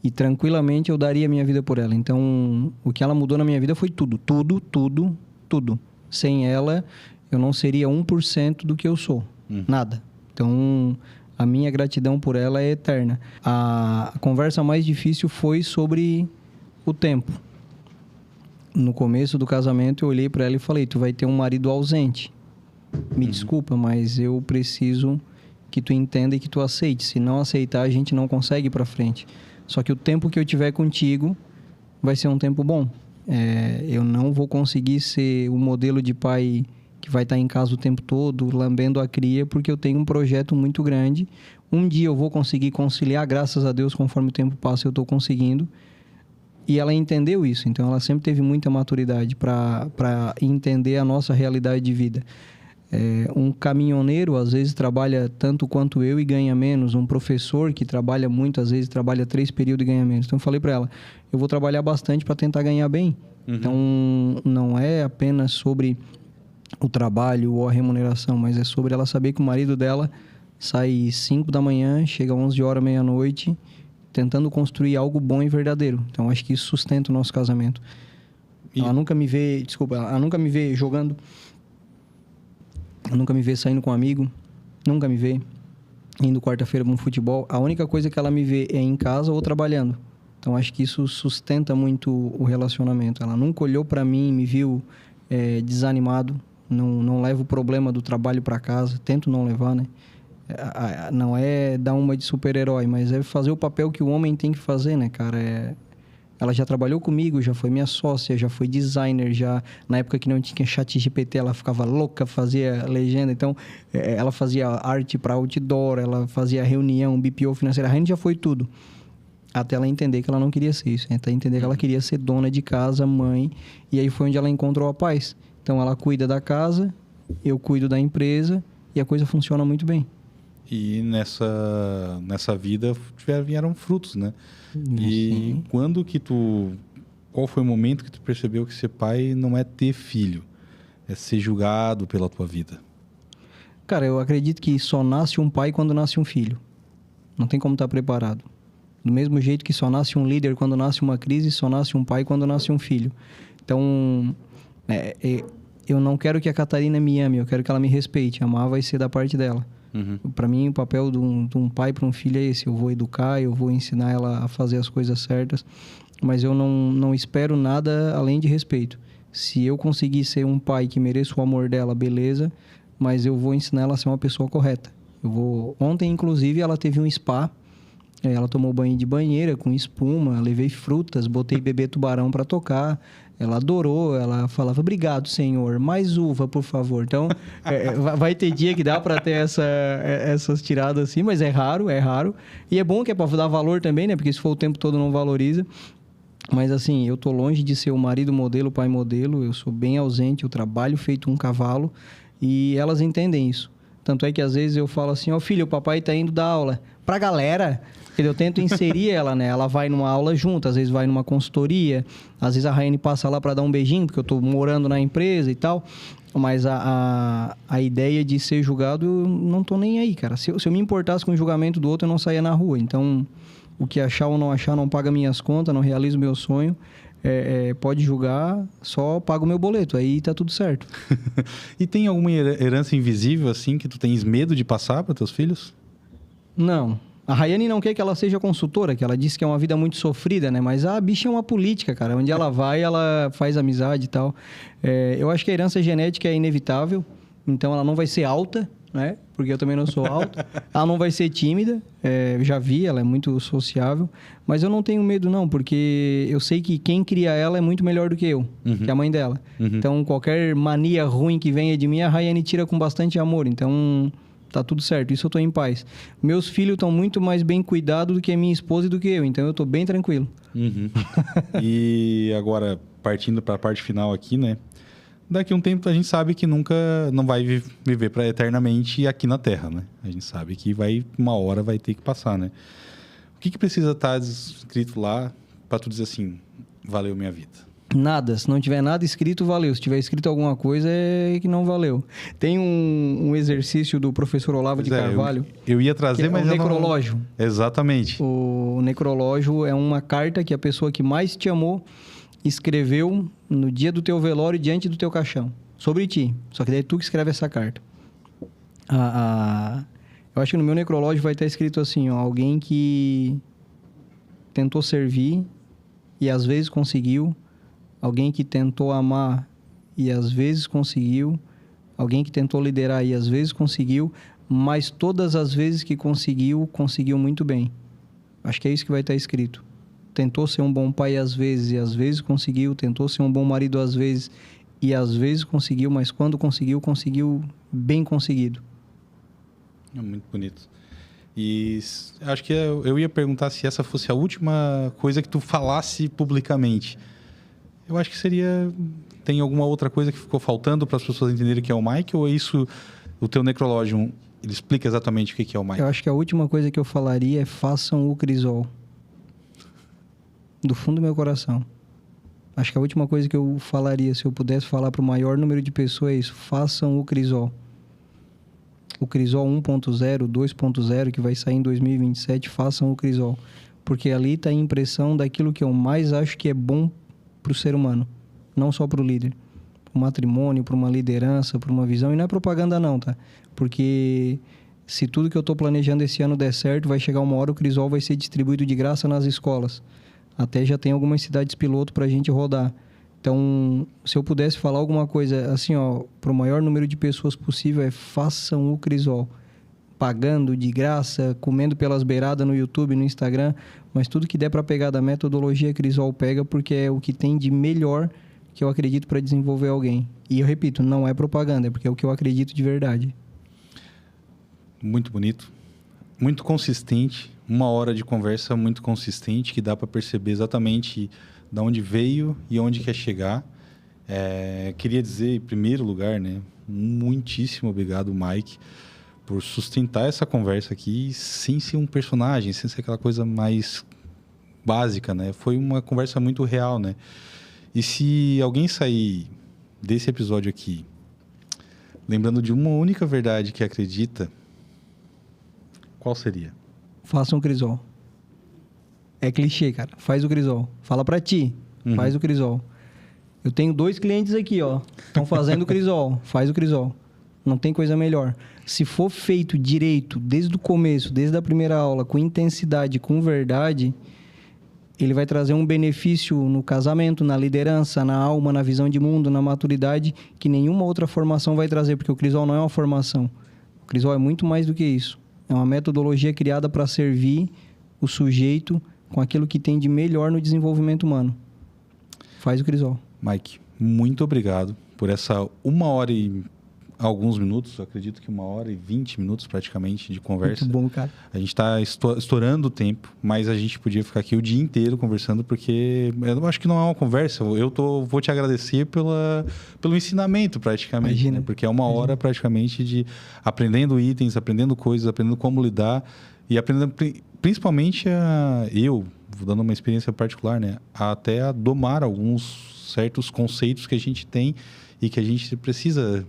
E tranquilamente eu daria a minha vida por ela. Então, o que ela mudou na minha vida foi tudo. Tudo, tudo, tudo. Sem ela, eu não seria 1% do que eu sou. Nada. Então, a minha gratidão por ela é eterna. A conversa mais difícil foi sobre o tempo. No começo do casamento, eu olhei para ela e falei, tu vai ter um marido ausente. Me desculpa, mas eu preciso que tu entenda e que tu aceite. Se não aceitar, a gente não consegue ir para frente. Só que o tempo que eu tiver contigo vai ser um tempo bom. Eu não vou conseguir ser o modelo de pai que vai estar em casa o tempo todo, lambendo a cria, porque eu tenho um projeto muito grande. Um dia eu vou conseguir conciliar, graças a Deus, conforme o tempo passa, eu estou conseguindo. E ela entendeu isso, então ela sempre teve muita maturidade para entender a nossa realidade de vida. Um caminhoneiro, às vezes, trabalha tanto quanto eu e ganha menos. Um professor que trabalha muito, às vezes, trabalha 3 períodos e ganha menos. Então, eu falei para ela, eu vou trabalhar bastante para tentar ganhar bem. Então, não é apenas sobre o trabalho ou a remuneração, mas é sobre ela saber que o marido dela sai 5 da manhã, chega 11 horas, meia-noite, tentando construir algo bom e verdadeiro. Então, acho que isso sustenta o nosso casamento. Ela nunca me vê, ela nunca me vê jogando, ela nunca me vê saindo com um amigo, nunca me vê indo quarta-feira para um futebol. A única coisa que ela me vê é em casa ou trabalhando. Então, acho que isso sustenta muito o relacionamento. Ela nunca olhou para mim e me viu desanimado. Não levo o problema do trabalho para casa, tento não levar, né? Não é dar uma de super-herói, mas é fazer o papel que o homem tem que fazer, né, cara? Ela já trabalhou comigo, já foi minha sócia, já foi designer, já na época que não tinha ChatGPT, ela ficava louca, fazia legenda. Então, ela fazia arte para outdoor, ela fazia reunião, BPO financeira. A Raine já foi tudo. Até ela entender que ela não queria ser isso. Até entender que ela queria ser dona de casa, mãe. E aí foi onde ela encontrou a paz. Então, ela cuida da casa, eu cuido da empresa e a coisa funciona muito bem. E nessa vida vieram frutos, né? E quando que qual foi o momento que tu percebeu que ser pai não é ter filho, é ser julgado pela tua vida? Cara, eu acredito que só nasce um pai quando nasce um filho. Não tem como estar preparado. Do mesmo jeito que só nasce um líder quando nasce uma crise, só nasce um pai quando nasce um filho. Então, eu não quero que a Catarina me ame, eu quero que ela me respeite. Amar vai ser da parte dela. Para mim, o papel de um pai para um filho é esse. Eu vou educar, eu vou ensinar ela a fazer as coisas certas, mas eu não espero nada além de respeito. Se eu conseguir ser um pai que mereça o amor dela, beleza, mas eu vou ensinar ela a ser uma pessoa correta. Ontem, inclusive, ela teve um spa. Ela tomou banho de banheira com espuma, levei frutas, botei bebê tubarão para tocar. Ela adorou, ela falava, obrigado, senhor, mais uva, por favor. Então, vai ter dia que dá para ter essas tiradas assim, mas é raro. E é bom que é para dar valor também, né? Porque se for o tempo todo não valoriza. Mas assim, eu tô longe de ser o marido modelo, o pai modelo. Eu sou bem ausente, eu trabalho feito um cavalo. E elas entendem isso. Tanto é que às vezes eu falo assim, ó filho, o papai tá indo dar aula pra galera. Eu tento inserir ela, né? Ela vai numa aula junto, às vezes vai numa consultoria, às vezes a Raiane passa lá para dar um beijinho, porque eu tô morando na empresa e tal. Mas a ideia de ser julgado, eu não tô nem aí, cara. Se eu me importasse com o julgamento do outro, eu não saía na rua. Então, o que achar ou não achar não paga minhas contas, não realiza o meu sonho. Pode julgar, só paga o meu boleto, aí tá tudo certo. E tem alguma herança invisível, assim, que tu tens medo de passar para teus filhos? Não. A Raiane não quer que ela seja consultora, que ela disse que é uma vida muito sofrida, né? Mas a bicha é uma política, cara. Onde ela vai, ela faz amizade e tal. Eu acho que a herança genética é inevitável. Então, ela não vai ser alta, né? Porque eu também não sou alto. Ela não vai ser tímida. Eu já vi, ela é muito sociável. Mas eu não tenho medo, não. Porque eu sei que quem cria ela é muito melhor do que eu. Que a mãe dela. Então, qualquer mania ruim que venha de mim, a Raiane tira com bastante amor. Então... tá tudo certo, isso eu tô em paz. Meus filhos estão muito mais bem cuidados do que a minha esposa e do que eu, então eu tô bem tranquilo. E agora, partindo para a parte final aqui, né? Daqui a um tempo a gente sabe que nunca não vai viver para eternamente aqui na Terra, né? A gente sabe que uma hora vai ter que passar, né? O que precisa estar escrito lá para tu dizer assim, valeu minha vida? Nada, se não tiver nada escrito, valeu. Se tiver escrito alguma coisa, é que não valeu. Tem um exercício do professor Olavo de Carvalho. Eu ia trazer, mas o necrológio. Exatamente. O necrológio é uma carta que a pessoa que mais te amou escreveu no dia do teu velório diante do teu caixão. Sobre ti. Só que daí é tu que escreve essa carta. Eu acho que no meu necrológio vai estar escrito assim, ó, alguém que tentou servir e às vezes conseguiu. Alguém que tentou amar e às vezes conseguiu. Alguém que tentou liderar e às vezes conseguiu. Mas todas as vezes que conseguiu, conseguiu muito bem. Acho que é isso que vai estar escrito. Tentou ser um bom pai às vezes e às vezes conseguiu. Tentou ser um bom marido às vezes e às vezes conseguiu. Mas quando conseguiu, conseguiu bem conseguido. É muito bonito. E acho que eu ia perguntar se essa fosse a última coisa que tu falasse publicamente. Eu acho que seria... Tem alguma outra coisa que ficou faltando para as pessoas entenderem que é o Mike? Ou é isso, o teu necrológio, ele explica exatamente o que é o Mike? Eu acho que a última coisa que eu falaria é façam o crisol. Do fundo do meu coração. Acho que a última coisa que eu falaria, se eu pudesse falar para o maior número de pessoas, é isso. Façam o crisol. O crisol 1.0, 2.0, que vai sair em 2027, façam o crisol. Porque ali está a impressão daquilo que eu mais acho que é bom para o ser humano, não só para o líder, para o matrimônio, para uma liderança, para uma visão, e não é propaganda não, tá? Porque se tudo que eu estou planejando esse ano der certo, vai chegar uma hora o crisol vai ser distribuído de graça nas escolas, até já tem algumas cidades piloto para a gente rodar. Então, se eu pudesse falar alguma coisa assim, ó, para o maior número de pessoas possível, é façam o crisol. Pagando de graça, comendo pelas beiradas no YouTube, no Instagram, mas tudo que der para pegar da metodologia Crisol pega, porque é o que tem de melhor que eu acredito para desenvolver alguém. E eu repito, não é propaganda, é porque é o que eu acredito de verdade. Muito bonito, muito consistente, 1 hora de conversa muito consistente, que dá para perceber exatamente de onde veio e onde quer chegar. Queria dizer, em primeiro lugar, né, muitíssimo obrigado, Mike, por sustentar essa conversa aqui sem ser um personagem, sem ser aquela coisa mais básica, né? Foi uma conversa muito real, né? E se alguém sair desse episódio aqui lembrando de uma única verdade que acredita, qual seria? Faça um crisol. É clichê, cara. Faz o crisol. Fala pra ti. Faz o crisol. Eu tenho 2 clientes aqui, ó. Estão fazendo o crisol. Faz o crisol. Não tem coisa melhor. Se for feito direito, desde o começo, desde a primeira aula, com intensidade, com verdade, ele vai trazer um benefício no casamento, na liderança, na alma, na visão de mundo, na maturidade, que nenhuma outra formação vai trazer, porque o Crisol não é uma formação. O Crisol é muito mais do que isso. É uma metodologia criada para servir o sujeito com aquilo que tem de melhor no desenvolvimento humano. Faz o Crisol. Mike, muito obrigado por essa 1 hora e alguns minutos, eu acredito que 1h20 praticamente de conversa. Muito bom, cara. A gente está estourando o tempo, mas a gente podia ficar aqui o dia inteiro conversando, porque eu acho que não é uma conversa. Vou te agradecer pelo ensinamento, praticamente. Imagina. Né? Porque é uma hora, praticamente, de aprendendo itens, aprendendo coisas, aprendendo como lidar e aprendendo, principalmente, dando uma experiência particular, né? Até a domar alguns certos conceitos que a gente tem e que a gente precisa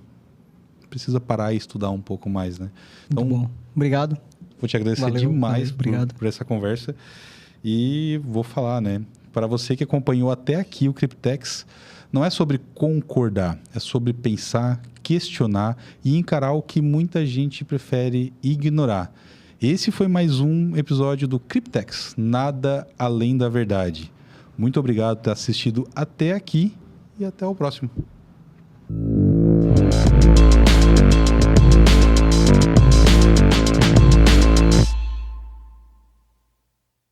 parar e estudar um pouco mais, né? Então, muito bom. Obrigado. Vou te agradecer demais por essa conversa. E vou falar, né? Para você que acompanhou até aqui o Cryptex, não é sobre concordar, é sobre pensar, questionar e encarar o que muita gente prefere ignorar. Esse foi mais um episódio do Cryptex, Nada Além da Verdade. Muito obrigado por ter assistido até aqui e até o próximo.